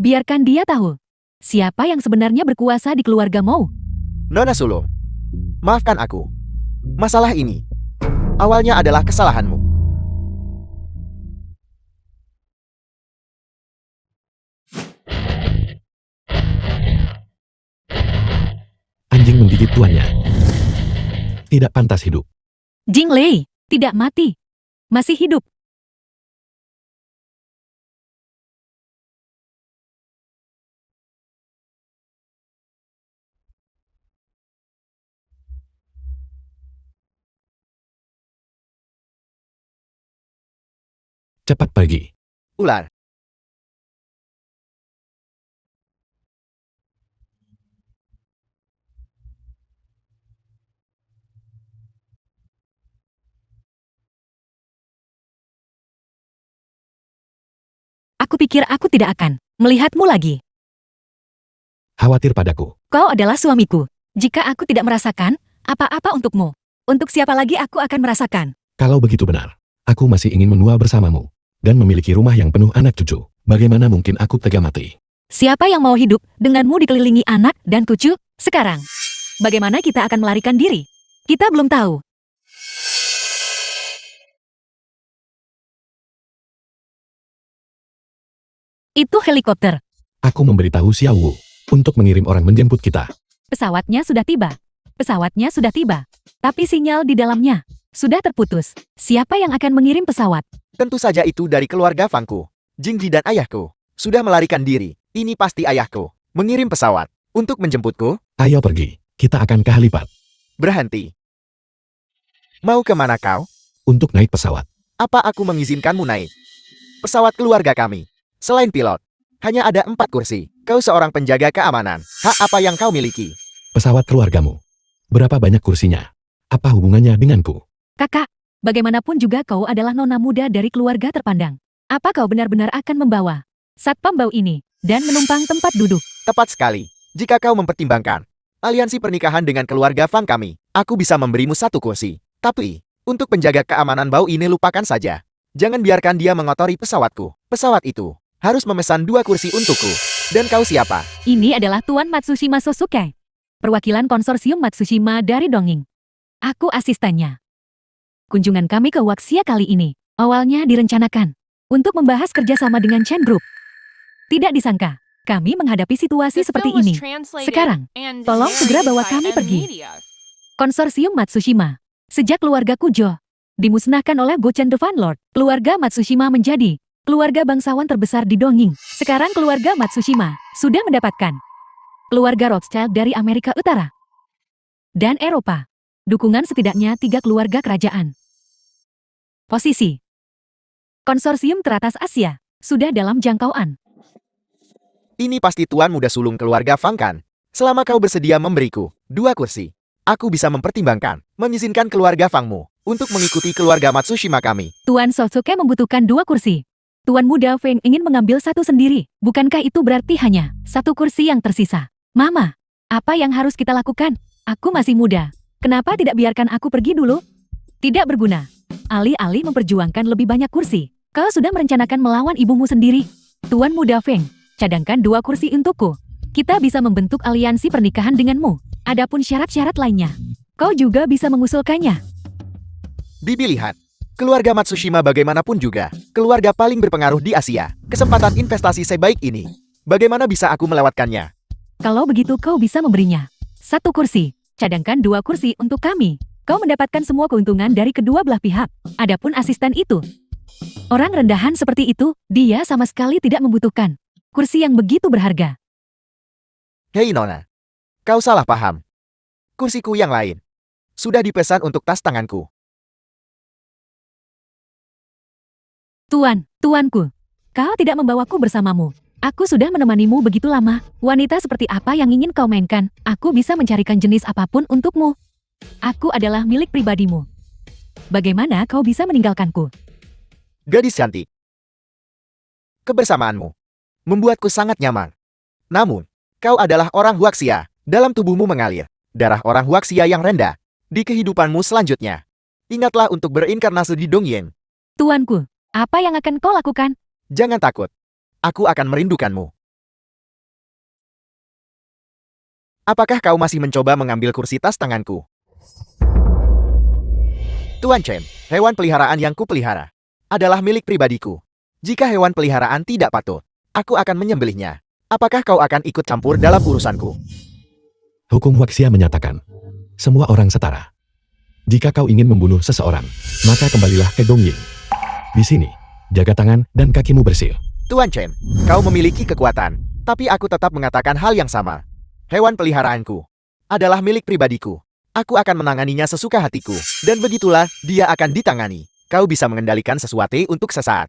S1: Biarkan dia tahu siapa yang sebenarnya berkuasa di keluarga Mo.
S2: Nona Sulung, maafkan aku. Masalah ini awalnya adalah kesalahanmu.
S3: Anjing menggigit tuannya. Tidak pantas hidup.
S1: Jing Lei, tidak mati. Masih hidup.
S3: Cepat pergi.
S2: Ular.
S1: Aku pikir aku tidak akan melihatmu lagi.
S3: Khawatir padaku.
S1: Kau adalah suamiku. Jika aku tidak merasakan apa-apa untukmu, untuk siapa lagi aku akan merasakan?
S3: Kalau begitu benar, aku masih ingin menua bersamamu dan memiliki rumah yang penuh anak cucu. Bagaimana mungkin aku tega mati?
S1: Siapa yang mau hidup denganmu dikelilingi anak dan cucu? Sekarang, bagaimana kita akan melarikan diri? Kita belum tahu. Itu helikopter.
S3: Aku memberitahu Xiao Wu untuk mengirim orang menjemput kita.
S1: Pesawatnya sudah tiba. Pesawatnya sudah tiba. Tapi sinyal di dalamnya sudah terputus. Siapa yang akan mengirim pesawat?
S2: Tentu saja itu dari keluarga Fangku. Jingji dan ayahku sudah melarikan diri. Ini pasti ayahku mengirim pesawat untuk menjemputku.
S3: Ayo pergi. Kita akan ke Halipat.
S2: Berhenti. Mau kemana kau?
S3: Untuk naik pesawat.
S2: Apa aku mengizinkanmu naik? Pesawat keluarga kami. Selain pilot, hanya ada 4 kursi. Kau seorang penjaga keamanan. Hak apa yang kau miliki?
S3: Pesawat keluargamu. Berapa banyak kursinya? Apa hubungannya denganku?
S1: Kakak, bagaimanapun juga kau adalah nona muda dari keluarga terpandang. Apa kau benar-benar akan membawa satpam bau ini dan menumpang tempat duduk?
S2: Tepat sekali. Jika kau mempertimbangkan aliansi pernikahan dengan keluarga Fang kami, aku bisa memberimu 1 kursi. Tapi, untuk penjaga keamanan bau ini lupakan saja. Jangan biarkan dia mengotori pesawatku. Pesawat itu harus memesan 2 kursi untukku. Dan kau siapa?
S1: Ini adalah Tuan Matsushima Sosuke, perwakilan konsorsium Matsushima dari Donging. Aku asistennya. Kunjungan kami ke Waxia kali ini awalnya direncanakan untuk membahas kerjasama dengan Chen Group. Tidak disangka, kami menghadapi situasi
S4: The
S1: seperti
S4: film was
S1: ini.
S4: translated
S1: Sekarang,
S4: and
S1: tolong segera
S4: narrated
S1: bawa
S4: by
S1: kami
S4: M
S1: pergi.
S4: Media.
S1: Konsorsium Matsushima, sejak keluarga Kujo dimusnahkan oleh Gochen the Fan Lord, keluarga Matsushima menjadi keluarga bangsawan terbesar di Donging. Sekarang keluarga Matsushima sudah mendapatkan keluarga Rothschild dari Amerika Utara dan Eropa. Dukungan setidaknya 3 keluarga kerajaan. Posisi konsorsium teratas Asia sudah dalam jangkauan.
S2: Ini pasti tuan muda sulung keluarga Fang kan? Selama kau bersedia memberiku 2 kursi, aku bisa mempertimbangkan mengizinkan keluarga Fangmu untuk mengikuti keluarga Matsushima kami.
S1: Tuan Sosuke membutuhkan 2 kursi. Tuan muda Feng ingin mengambil 1 sendiri. Bukankah itu berarti hanya 1 kursi yang tersisa? Mama, apa yang harus kita lakukan? Aku masih muda. Kenapa tidak biarkan aku pergi dulu? Tidak berguna. Alih-alih memperjuangkan lebih banyak kursi, kau sudah merencanakan melawan ibumu sendiri. Tuan Muda Feng, cadangkan 2 kursi untukku. Kita bisa membentuk aliansi pernikahan denganmu. Adapun syarat-syarat lainnya, kau juga bisa mengusulkannya.
S2: Bibi lihat. Keluarga Matsushima bagaimanapun juga, keluarga paling berpengaruh di Asia. Kesempatan investasi sebaik ini, bagaimana bisa aku melewatkannya?
S1: Kalau begitu kau bisa memberinya 1 kursi, cadangkan 2 kursi untuk kami. Kau mendapatkan semua keuntungan dari kedua belah pihak. Adapun asisten itu, orang rendahan seperti itu, dia sama sekali tidak membutuhkan kursi yang begitu berharga.
S2: Hei Nona, kau salah paham. Kursiku yang lain sudah dipesan untuk tas tanganku.
S1: Tuanku, kau tidak membawaku bersamamu. Aku sudah menemanimu begitu lama. Wanita seperti apa yang ingin kau mainkan? Aku bisa mencarikan jenis apapun untukmu. Aku adalah milik pribadimu. Bagaimana kau bisa meninggalkanku?
S2: Gadis cantik, kebersamaanmu membuatku sangat nyaman. Namun, kau adalah orang Huaxia. Dalam tubuhmu mengalir darah orang Huaxia yang rendah. Di kehidupanmu selanjutnya, ingatlah untuk berinkarnasi di Dongying.
S1: Tuanku, apa yang akan kau lakukan?
S2: Jangan takut. Aku akan merindukanmu. Apakah kau masih mencoba mengambil kursi tas tanganku? Tuan Chen, hewan peliharaan yang kupelihara adalah milik pribadiku. Jika hewan peliharaan tidak patut, aku akan menyembelihnya. Apakah kau akan ikut campur dalam urusanku?
S3: Hukum Huaxia menyatakan, semua orang setara. Jika kau ingin membunuh seseorang, maka kembalilah ke Dongying. Di sini, jaga tangan dan kakimu bersih.
S2: Tuan Chen, kau memiliki kekuatan, tapi aku tetap mengatakan hal yang sama. Hewan peliharaanku adalah milik pribadiku. Aku akan menanganinya sesuka hatiku, dan begitulah dia akan ditangani. Kau bisa mengendalikan sesuatu untuk sesaat.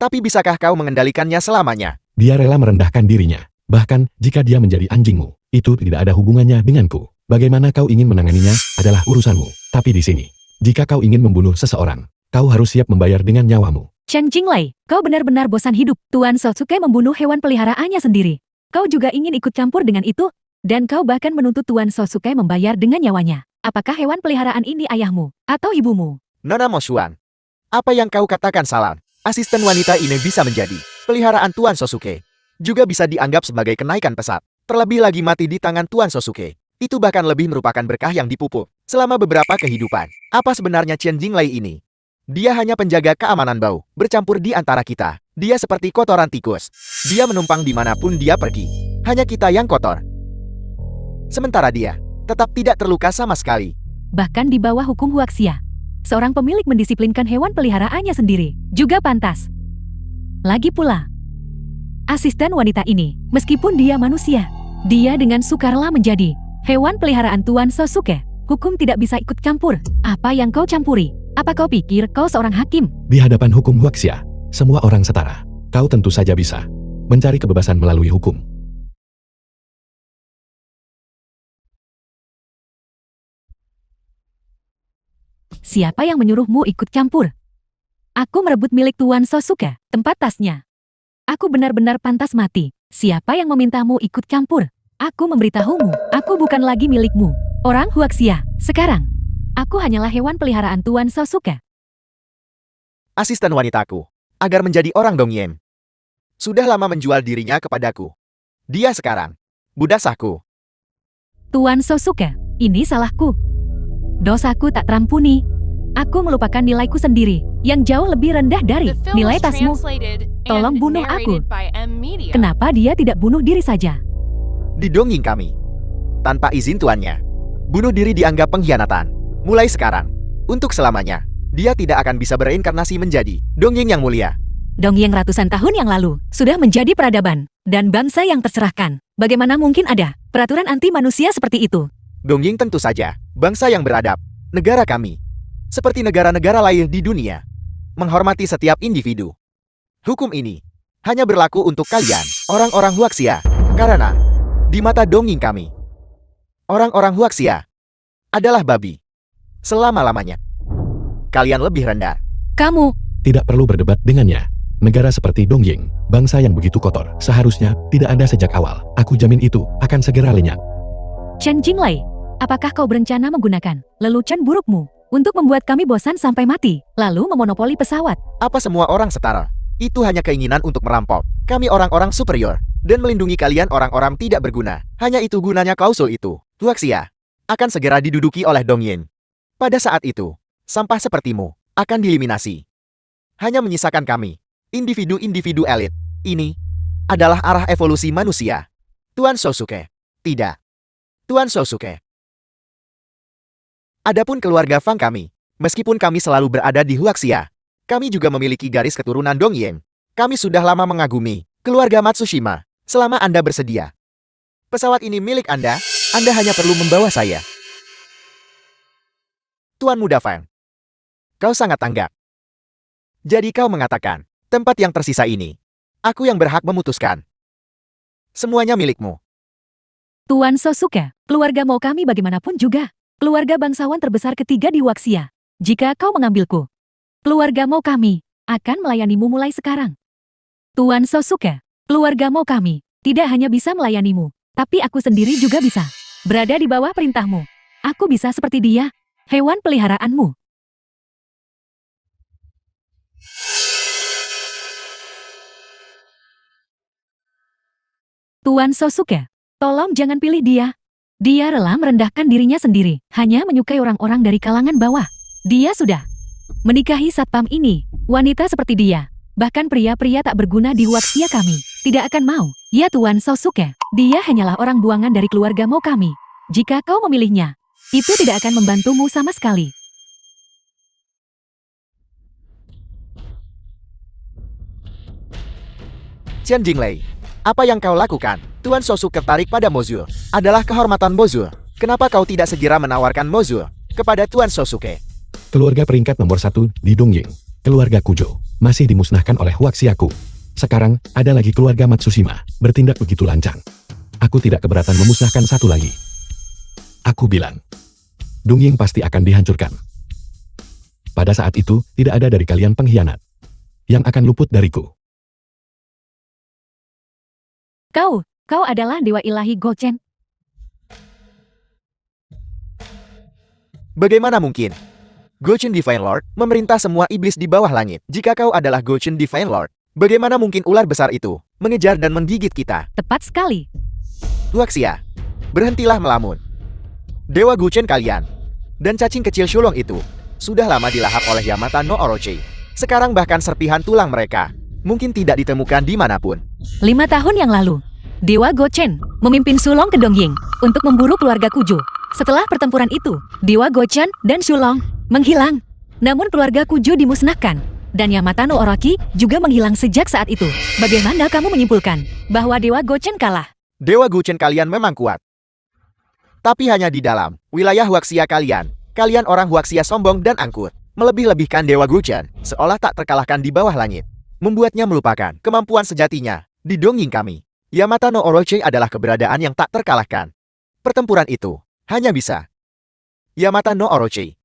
S2: Tapi bisakah kau mengendalikannya selamanya?
S3: Dia rela merendahkan dirinya. Bahkan, jika dia menjadi anjingmu, itu tidak ada hubungannya denganku. Bagaimana kau ingin menanganinya adalah urusanmu. Tapi di sini, jika kau ingin membunuh seseorang, kau harus siap membayar dengan nyawamu.
S1: Chen Jinglei, kau benar-benar bosan hidup. Tuan Sosuke membunuh hewan peliharaannya sendiri. Kau juga ingin ikut campur dengan itu? Dan kau bahkan menuntut Tuan Sosuke membayar dengan nyawanya. Apakah hewan peliharaan ini ayahmu atau ibumu?
S2: Nona Moshuang, apa yang kau katakan salah. Asisten wanita ini bisa menjadi peliharaan Tuan Sosuke. Juga bisa dianggap sebagai kenaikan pesat. Terlebih lagi mati di tangan Tuan Sosuke. Itu bahkan lebih merupakan berkah yang dipupuk selama beberapa kehidupan. Apa sebenarnya Chen Jinglei ini? Dia hanya penjaga keamanan bau, bercampur di antara kita. Dia seperti kotoran tikus. Dia menumpang dimanapun dia pergi. Hanya kita yang kotor. Sementara dia tetap tidak terluka sama sekali.
S1: Bahkan di bawah hukum Huaxia, seorang pemilik mendisiplinkan hewan peliharaannya sendiri. Juga pantas. Lagi pula, asisten wanita ini, meskipun dia manusia, dia dengan sukarela menjadi hewan peliharaan Tuan Sosuke. Hukum tidak bisa ikut campur. Apa yang kau campuri? Apa kau pikir kau seorang hakim?
S3: Di hadapan hukum Huaxia, semua orang setara. Kau tentu saja bisa mencari kebebasan melalui hukum.
S1: Siapa yang menyuruhmu ikut campur? Aku merebut milik Tuan Sosuke, tempat tasnya. Aku benar-benar pantas mati. Siapa yang memintamu ikut campur? Aku memberitahumu, aku bukan lagi milikmu. Orang Huaxia, sekarang, aku hanyalah hewan peliharaan Tuan Sosuke.
S2: Asisten wanitaku, agar menjadi orang Dongying, sudah lama menjual dirinya kepadaku. Dia sekarang budak sahku.
S1: Tuan Sosuke, ini salahku. Dosaku tak terampuni. Aku melupakan nilaiku sendiri, yang jauh lebih rendah dari
S4: The film
S1: nilai
S4: was
S1: tasmu.
S4: translated
S1: Tolong
S4: and
S1: bunuh aku.
S4: narrated by M Media.
S1: Kenapa dia tidak bunuh diri saja?
S2: Di Dongying kami, tanpa izin tuannya, bunuh diri dianggap pengkhianatan. Mulai sekarang, untuk selamanya, dia tidak akan bisa bereinkarnasi menjadi Dongying yang mulia.
S1: Dongying ratusan tahun yang lalu sudah menjadi peradaban dan bangsa yang tercerahkan. Bagaimana mungkin ada peraturan anti manusia seperti itu?
S2: Dongying tentu saja bangsa yang beradab. Negara kami, seperti negara-negara lain di dunia, menghormati setiap individu. Hukum ini hanya berlaku untuk kalian, orang-orang Huaxia, karena di mata Dongying kami, orang-orang Huaxia adalah babi. Selama-lamanya, kalian lebih rendah.
S1: Kamu,
S3: Tidak perlu berdebat dengannya. Negara seperti Dongying, bangsa yang begitu kotor, seharusnya tidak ada sejak awal. Aku jamin itu akan segera lenyap.
S1: Chen Jinglei, Apakah kau berencana menggunakan lelucon burukmu untuk membuat kami bosan sampai mati, lalu memonopoli pesawat?
S2: Apa semua orang setara? Itu hanya keinginan untuk merampok. Kami orang-orang superior, dan melindungi kalian orang-orang tidak berguna. Hanya itu gunanya klausul itu. Huaxia akan segera diduduki oleh Dongying. Pada saat itu, sampah sepertimu akan dieliminasi. Hanya menyisakan kami, individu-individu elit. Ini adalah arah evolusi manusia. Tuan Sosuke. Tidak. Tuan Sosuke. Adapun keluarga Fang kami, meskipun kami selalu berada di Huaxia, kami juga memiliki garis keturunan Dongying. Kami sudah lama mengagumi keluarga Matsushima. Selama Anda bersedia, pesawat ini milik Anda hanya perlu membawa saya. Tuan Muda Fang, kau sangat tanggap. Jadi kau mengatakan, tempat yang tersisa ini, aku yang berhak memutuskan. Semuanya milikmu.
S1: Tuan Sosuke, keluarga mau kami bagaimanapun juga. Keluarga bangsawan terbesar ketiga di Huaxia. Jika kau mengambilku, keluarga mau kami akan melayanimu mulai sekarang. Tuan Sosuke, keluarga mau kami tidak hanya bisa melayanimu, tapi aku sendiri juga bisa berada di bawah perintahmu. Aku bisa seperti dia, hewan peliharaanmu. Tuan Sosuke, tolong jangan pilih dia. Dia rela merendahkan dirinya sendiri, hanya menyukai orang-orang dari kalangan bawah. Dia sudah menikahi satpam ini, wanita seperti dia. Bahkan pria-pria tak berguna di Huaxia kami tidak akan mau. Ya Tuan Sosuke, dia hanyalah orang buangan dari keluarga mau kami. Jika kau memilihnya, itu tidak akan membantumu sama sekali.
S2: Chen Jinglei, apa yang kau lakukan? Tuan Sosuke tertarik pada Mozul. Adalah kehormatan Mozul. Kenapa kau tidak segera menawarkan Mozul kepada Tuan Sosuke?
S3: Keluarga peringkat nomor 1 di Dongying, keluarga Kujo, masih dimusnahkan oleh Huaxiaku. Sekarang, ada lagi keluarga Matsushima, bertindak begitu lancang. Aku tidak keberatan memusnahkan satu lagi. Aku bilang, Dongying pasti akan dihancurkan. Pada saat itu, tidak ada dari kalian pengkhianat yang akan luput dariku.
S1: Kau adalah dewa ilahi Gochen.
S2: Bagaimana mungkin? Gochen Divine Lord memerintah semua iblis di bawah langit. Jika kau adalah Gochen Divine Lord, bagaimana mungkin ular besar itu mengejar dan menggigit kita?
S1: Tepat sekali.
S2: Huaxia, berhentilah melamun. Dewa Gochen kalian dan cacing kecil Shulong itu sudah lama dilahap oleh Yamata no Orochi. Sekarang bahkan serpihan tulang mereka mungkin tidak ditemukan dimanapun.
S1: 5 tahun yang lalu, Dewa Gochen memimpin Shulong ke Dongying untuk memburu keluarga Kujo. Setelah pertempuran itu, Dewa Gochen dan Shulong menghilang. Namun keluarga Kujo dimusnahkan, dan Yamata no Orochi juga menghilang sejak saat itu. Bagaimana kamu menyimpulkan bahwa Dewa Gochen kalah?
S2: Dewa Gochen kalian memang kuat, tapi hanya di dalam wilayah Huaxia kalian. Kalian orang Huaxia sombong dan angkuh, melebih-lebihkan Dewa Gochen seolah tak terkalahkan di bawah langit, membuatnya melupakan kemampuan sejatinya di Dongying kami. Yamata no Orochi adalah keberadaan yang tak terkalahkan. Pertempuran itu hanya bisa Yamata no Orochi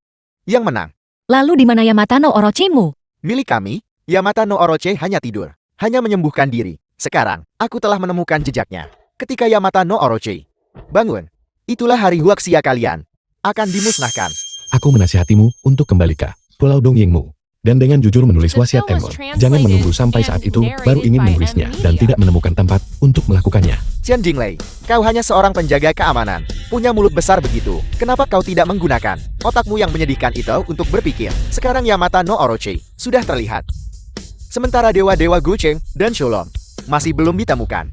S2: yang menang.
S1: Lalu di mana Yamata no Orochimu?
S2: Milik kami, Yamata no Orochi hanya tidur, hanya menyembuhkan diri. Sekarang, aku telah menemukan jejaknya. Ketika Yamata no Orochi bangun, itulah hari Huaxia kalian akan dimusnahkan.
S3: Aku menasihatimu untuk kembali ke Pulau Dongyingmu. Dan dengan jujur menulis wasiat Emon. Jangan menunggu sampai saat itu, baru ingin menulisnya, dan tidak menemukan tempat untuk melakukannya.
S2: Chen Jinglei, kau hanya seorang penjaga keamanan. Punya mulut besar begitu. Kenapa kau tidak menggunakan otakmu yang menyedihkan itu untuk berpikir? Sekarang Yamata no Orochi sudah terlihat. Sementara dewa-dewa Gochen dan Shulong masih belum ditemukan.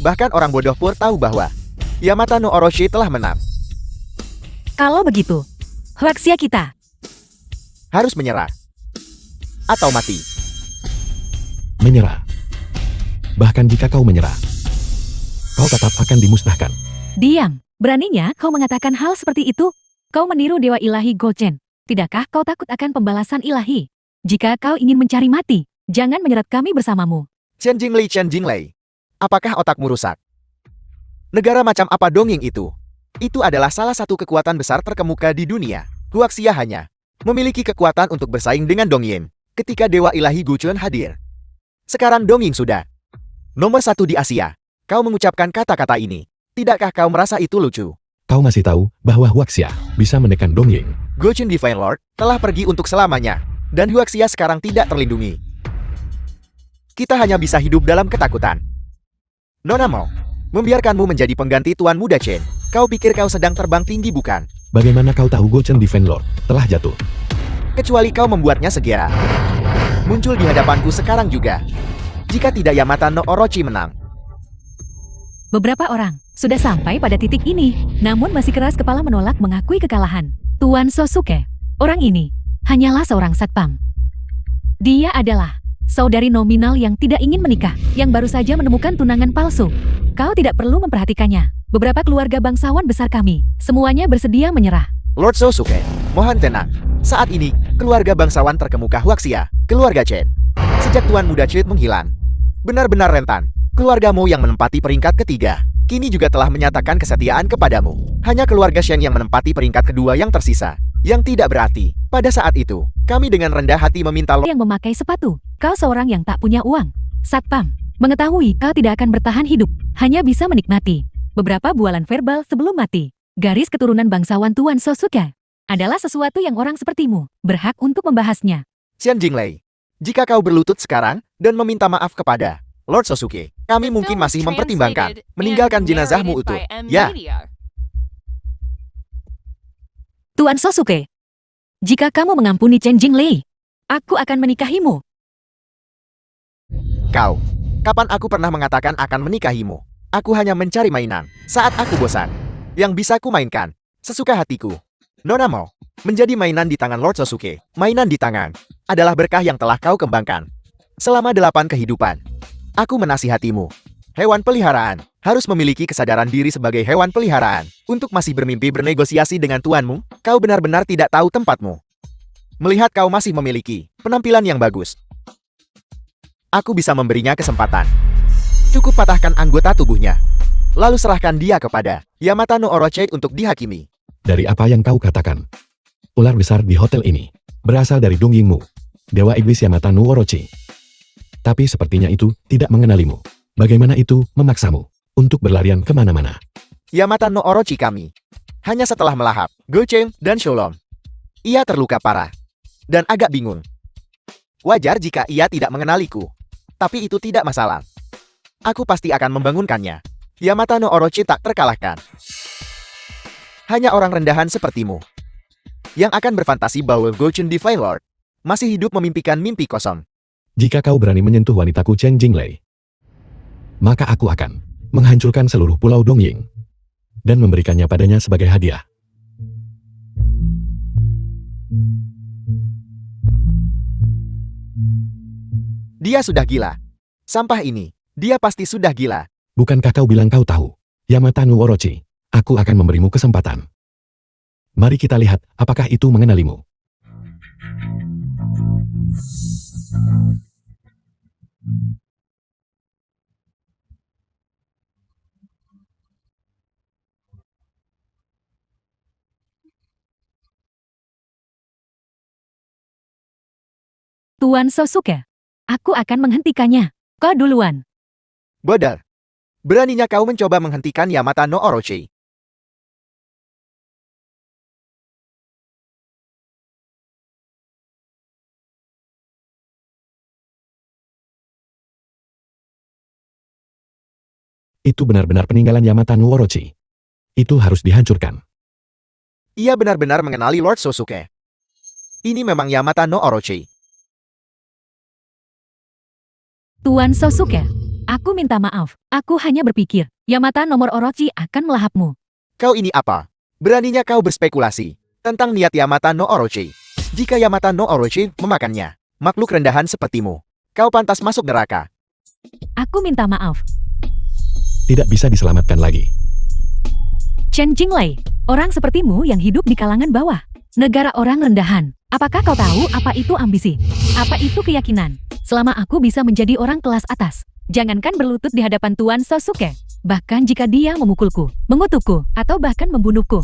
S2: Bahkan orang bodoh pun tahu bahwa Yamata no Orochi telah menang.
S1: Kalau begitu, Huaxia kita
S2: Harus menyerah atau mati.
S3: Menyerah. Bahkan jika kau menyerah, kau tetap akan dimusnahkan.
S1: diam. Beraninya kau mengatakan hal seperti itu? Kau meniru dewa ilahi Gochen. Tidakkah kau takut akan pembalasan ilahi? Jika kau ingin mencari mati, jangan menyeret kami bersamamu.
S2: Chen Jinglei, apakah otakmu rusak? Negara macam apa Dongying itu? Itu adalah salah satu kekuatan besar terkemuka di dunia. Huaxia hanya memiliki kekuatan untuk bersaing dengan Dongying ketika dewa ilahi Gochen hadir. Sekarang Dongying sudah nomor 1 di Asia. Kau mengucapkan kata-kata ini. Tidakkah kau merasa itu lucu?
S3: Kau masih tahu bahwa Huaxia bisa menekan Dongying.
S2: Gochen Divine Lord telah pergi untuk selamanya, dan Huaxia sekarang tidak terlindungi. Kita hanya bisa hidup dalam ketakutan. Nona mau membiarkanmu menjadi pengganti Tuan Muda Chen. Kau pikir kau sedang terbang tinggi bukan?
S3: Bagaimana kau tahu Gochen Divine Lord telah jatuh?
S2: Kecuali kau membuatnya segera muncul di hadapanku sekarang juga. Jika tidak, Yamata no Orochi menang.
S1: Beberapa orang sudah sampai pada titik ini, namun masih keras kepala menolak mengakui kekalahan. Tuan Sosuke, orang ini hanyalah seorang satpam. Dia adalah saudari nominal yang tidak ingin menikah, yang baru saja menemukan tunangan palsu. Kau tidak perlu memperhatikannya. Beberapa keluarga bangsawan besar kami, semuanya bersedia menyerah.
S2: Lord Sosuke, mohon tenang. Saat ini, keluarga bangsawan terkemuka Huaxia, keluarga Chen. Sejak Tuan Muda Chen menghilang, benar-benar rentan. Keluargamu yang menempati peringkat ketiga, kini juga telah menyatakan kesetiaan kepadamu. Hanya keluarga Shen yang menempati peringkat kedua yang tersisa. Yang tidak berarti, pada saat itu, kami dengan rendah hati meminta Lord
S1: Yang memakai sepatu, kau seorang yang tak punya uang. Satpam, mengetahui kau tidak akan bertahan hidup, hanya bisa menikmati beberapa bualan verbal sebelum mati. Garis keturunan bangsawan Tuan Sosuke adalah sesuatu yang orang sepertimu berhak untuk membahasnya.
S2: Xian Jinglei. Jika kau berlutut sekarang dan meminta maaf kepada Lord Sosuke, kami mungkin masih mempertimbangkan meninggalkan jenazahmu utuh. Ya,
S1: Tuan Sosuke, jika kamu mengampuni Chen Jinglei, aku akan menikahimu.
S2: kau. Kapan aku pernah mengatakan akan menikahimu? Aku hanya mencari mainan saat aku bosan. Yang bisa ku mainkan sesuka hatiku. Nona mau menjadi mainan di tangan Lord Sosuke. Mainan di tangan adalah berkah yang telah kau kembangkan selama 8 kehidupan. Aku menasihatimu. Hewan peliharaan harus memiliki kesadaran diri sebagai hewan peliharaan. Untuk masih bermimpi bernegosiasi dengan tuanmu, kau benar-benar tidak tahu tempatmu. Melihat kau masih memiliki penampilan yang bagus, aku bisa memberinya kesempatan. Cukup patahkan anggota tubuhnya, lalu serahkan dia kepada Yamata no Orochi untuk dihakimi.
S3: Dari apa yang kau katakan, ular besar di hotel ini berasal dari Dongyingmu, dewa iblis Yamata no Orochi. Tapi sepertinya itu tidak mengenalimu. Bagaimana itu memaksamu untuk berlarian kemana-mana?
S2: Yamata no Orochi kami hanya setelah melahap Gochen dan Sholom. Ia terluka parah dan agak bingung. Wajar jika ia tidak mengenaliku, tapi itu tidak masalah. Aku pasti akan membangunkannya. Yamata no Orochi tak terkalahkan. Hanya orang rendahan sepertimu yang akan berfantasi bahwa Gochen Divine Lord masih hidup memimpikan mimpi kosong.
S3: Jika kau berani menyentuh wanitaku Chen Jinglei, maka aku akan menghancurkan seluruh pulau Dongying dan memberikannya padanya sebagai hadiah.
S2: Dia sudah gila. Sampah ini, dia pasti sudah gila.
S3: Bukankah kau bilang kau tahu? Yamata no Orochi, aku akan memberimu kesempatan. Mari kita lihat apakah itu mengenalimu.
S1: Tuan Sosuke, aku akan menghentikannya. Kau duluan.
S2: Bodoh. Beraninya kau mencoba menghentikan Yamata no Orochi.
S3: Itu benar-benar peninggalan Yamata no Orochi. Itu harus dihancurkan.
S2: Ia benar-benar mengenali Lord Sosuke. Ini memang Yamata no Orochi.
S1: Tuan Sosuke, aku minta maaf. Aku hanya berpikir, Yamata nomor Orochi akan melahapmu.
S2: Kau ini apa? Beraninya kau berspekulasi tentang niat Yamata no Orochi. Jika Yamata no Orochi memakannya, makhluk rendahan sepertimu, kau pantas masuk neraka.
S1: Aku minta maaf.
S3: Tidak bisa diselamatkan lagi.
S1: Chen Jinglei, orang sepertimu yang hidup di kalangan bawah. Negara orang rendahan. Apakah kau tahu apa itu ambisi? Apa itu keyakinan? Selama aku bisa menjadi orang kelas atas, jangankan berlutut di hadapan Tuan Sosuke, bahkan jika dia memukulku, mengutukku, atau bahkan membunuhku,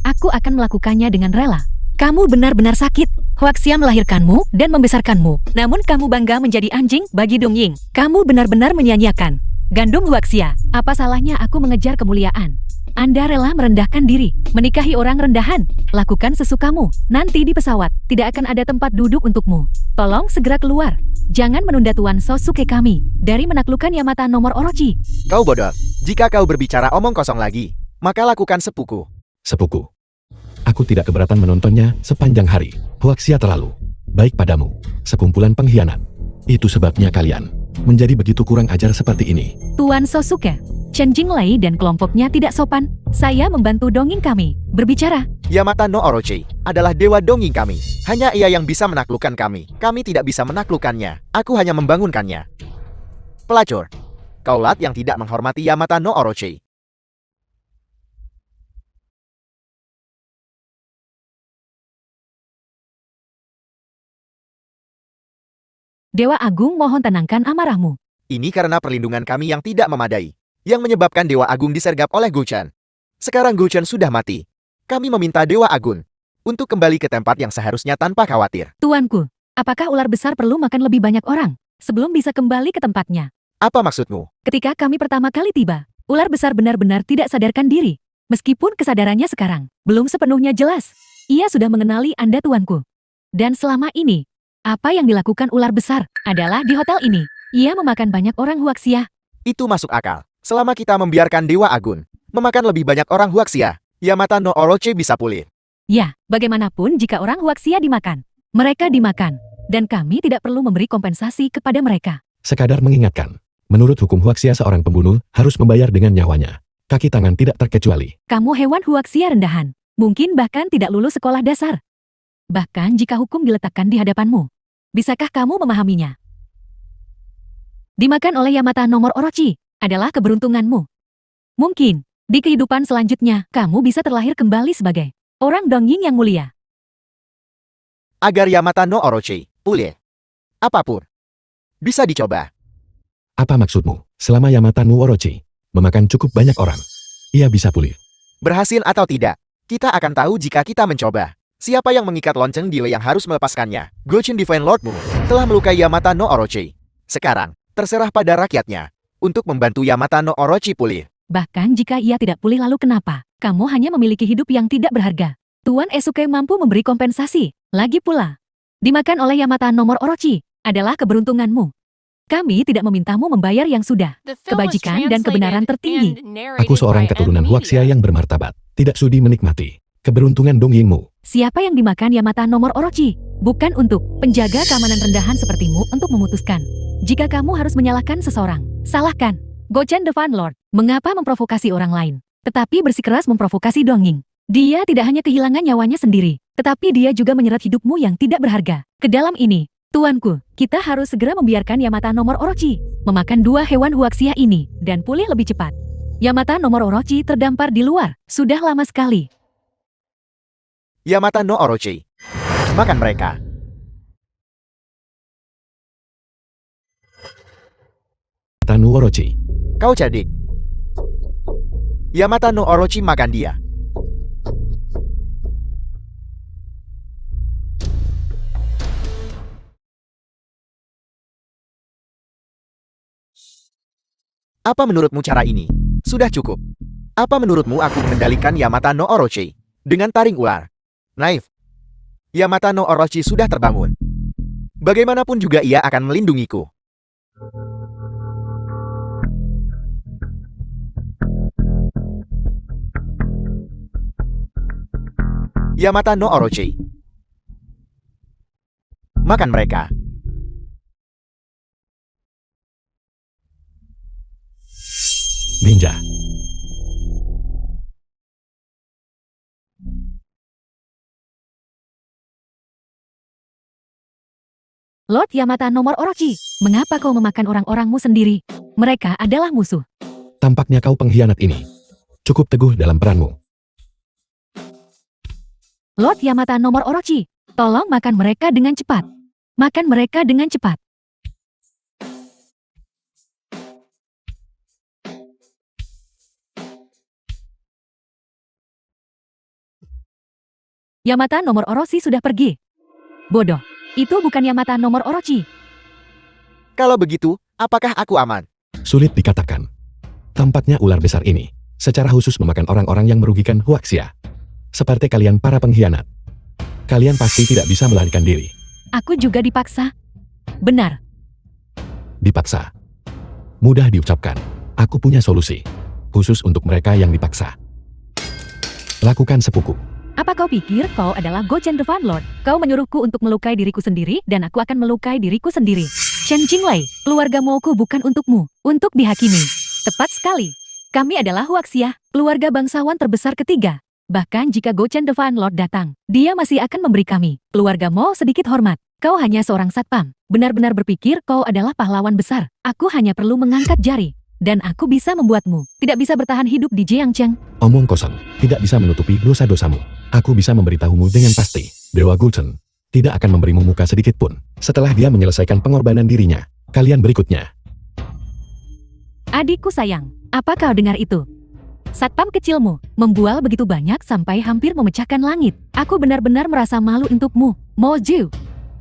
S1: aku akan melakukannya dengan rela. Kamu benar-benar sakit. Huaxia melahirkanmu dan membesarkanmu, namun kamu bangga menjadi anjing bagi Dongying. Kamu benar-benar menyia-nyiakan gandum Huaxia. Apa salahnya aku mengejar kemuliaan? Anda rela merendahkan diri, menikahi orang rendahan. Lakukan sesukamu. Nanti di pesawat, tidak akan ada tempat duduk untukmu. Tolong segera keluar. Jangan menunda Tuan Sosuke kami dari menaklukkan Yamata nomor Orochi.
S2: Kau bodoh. Jika kau berbicara omong kosong lagi, maka lakukan seppuku.
S3: Sepuku. Aku tidak keberatan menontonnya sepanjang hari. Huaxia terlalu baik padamu. Sekumpulan pengkhianat. Itu sebabnya kalian menjadi begitu kurang ajar seperti ini.
S1: Tuan Sosuke, Chen Jinglei dan kelompoknya tidak sopan. Saya membantu dongeng kami berbicara.
S2: Yamata no Orochi adalah dewa dongeng kami. Hanya ia yang bisa menaklukkan kami. Kami tidak bisa menaklukkannya. Aku hanya membangunkannya. Pelacur. Kaulat yang tidak menghormati Yamata no Orochi.
S1: Dewa Agung mohon tenangkan amarahmu.
S2: Ini karena perlindungan kami yang tidak memadai, yang menyebabkan Dewa Agung disergap oleh Guchen. Sekarang Guchen sudah mati. Kami meminta Dewa Agung untuk kembali ke tempat yang seharusnya tanpa khawatir.
S1: Tuanku, apakah ular besar perlu makan lebih banyak orang sebelum bisa kembali ke tempatnya?
S2: Apa maksudmu?
S1: Ketika kami pertama kali tiba, ular besar benar-benar tidak sadarkan diri. Meskipun kesadarannya sekarang belum sepenuhnya jelas, ia sudah mengenali Anda tuanku. Dan selama ini, apa yang dilakukan ular besar adalah di hotel ini. Ia memakan banyak orang Huaxia.
S2: Itu masuk akal. Selama kita membiarkan Dewa Agung memakan lebih banyak orang Huaxia, Yamata no Orochi bisa pulih.
S1: Ya, bagaimanapun jika orang Huaxia dimakan, mereka dimakan. Dan kami tidak perlu memberi kompensasi kepada mereka.
S3: Sekadar mengingatkan. Menurut hukum Huaxia seorang pembunuh harus membayar dengan nyawanya. Kaki tangan tidak terkecuali.
S1: Kamu hewan Huaxia rendahan. Mungkin bahkan tidak lulus sekolah dasar. Bahkan jika hukum diletakkan di hadapanmu, bisakah kamu memahaminya? Dimakan oleh Yamata nomor Orochi adalah keberuntunganmu. Mungkin, di kehidupan selanjutnya, kamu bisa terlahir kembali sebagai orang dongeng yang mulia.
S2: Agar Yamata no Orochi pulih. Apapun. Bisa dicoba.
S3: Apa maksudmu? Selama Yamata no Orochi memakan cukup banyak orang, ia bisa pulih.
S2: Berhasil atau tidak, kita akan tahu jika kita mencoba. Siapa yang mengikat lonceng delay yang harus melepaskannya? Gouchen Divine Lordmu telah melukai Yamata no Orochi. Sekarang, terserah pada rakyatnya untuk membantu Yamata no Orochi pulih.
S1: Bahkan jika ia tidak pulih lalu kenapa? Kamu hanya memiliki hidup yang tidak berharga. Tuan Esuke mampu memberi kompensasi. Lagi pula, dimakan oleh Yamata nomor Orochi adalah keberuntunganmu. Kami tidak memintamu membayar yang sudah.
S4: The film was
S1: Kebajikan dan kebenaran tertinggi.
S4: translated and narrated
S3: Aku seorang
S4: by
S3: keturunan
S4: M
S3: Huaxia
S4: Media.
S3: yang bermartabat. Tidak sudi menikmati keberuntungan dongengmu.
S1: Siapa yang dimakan Yamata nomor Orochi? Bukan untuk penjaga keamanan rendahan sepertimu untuk memutuskan. Jika kamu harus menyalahkan seseorang, salahkan. Gouchen Divine Lord, mengapa memprovokasi orang lain? Tetapi bersikeras memprovokasi dongeng. Dia tidak hanya kehilangan nyawanya sendiri, tetapi dia juga menyeret hidupmu yang tidak berharga. Ke dalam ini, tuanku, kita harus segera membiarkan Yamata nomor Orochi memakan dua hewan Huaxia ini dan pulih lebih cepat. Yamata nomor Orochi terdampar di luar, sudah lama sekali.
S2: Yamata no Orochi. Makan mereka.
S3: Tanu Orochi.
S2: Kau cerdik. Yamata no Orochi makan dia. Apa menurutmu cara ini? Sudah cukup. Apa menurutmu aku mengendalikan Yamata no Orochi dengan taring ular? Naif. Yamata no Orochi sudah terbangun. Bagaimanapun juga ia akan melindungiku. Yamata no Orochi. Makan mereka.
S3: Ninja.
S1: Lord Yamata nomor Orochi, mengapa kau memakan orang-orangmu sendiri? Mereka adalah musuh.
S3: Tampaknya kau pengkhianat ini. Cukup teguh dalam peranmu.
S1: Lord Yamata nomor Orochi, tolong makan mereka dengan cepat. Makan mereka dengan cepat. Yamata nomor Orochi sudah pergi. Bodoh, itu bukan Yamata nomor Orochi.
S2: Kalau begitu, apakah aku aman?
S3: Sulit dikatakan. Tampaknya ular besar ini secara khusus memakan orang-orang yang merugikan Huaxia. Seperti kalian para pengkhianat. Kalian pasti tidak bisa melarikan diri.
S1: Aku juga dipaksa. Benar.
S3: Dipaksa. Mudah diucapkan. Aku punya solusi. Khusus untuk mereka yang dipaksa. Lakukan sepuku.
S1: Apa kau pikir kau adalah Go Chen the Fan Lord? Kau menyuruhku untuk melukai diriku sendiri dan aku akan melukai diriku sendiri. Chen Jinglei, keluarga Mouku bukan untukmu, untuk dihakimi. Tepat sekali. Kami adalah Huaxia, keluarga bangsawan terbesar ketiga. Bahkan jika Go Chen the Fan Lord datang, dia masih akan memberi kami, keluarga Mo, sedikit hormat. Kau hanya seorang satpam. Benar-benar berpikir kau adalah pahlawan besar. Aku hanya perlu mengangkat jari. Dan aku bisa membuatmu tidak bisa bertahan hidup di Jiangcheng.
S3: Omong kosong, tidak bisa menutupi dosa-dosamu. Aku bisa memberitahumu dengan pasti. Dewa Gulchen tidak akan memberimu muka sedikit pun. Setelah dia menyelesaikan pengorbanan dirinya, kalian berikutnya.
S1: Adikku sayang, apa kau dengar itu? Satpam kecilmu membual begitu banyak sampai hampir memecahkan langit. Aku benar-benar merasa malu untukmu, Mo Ju.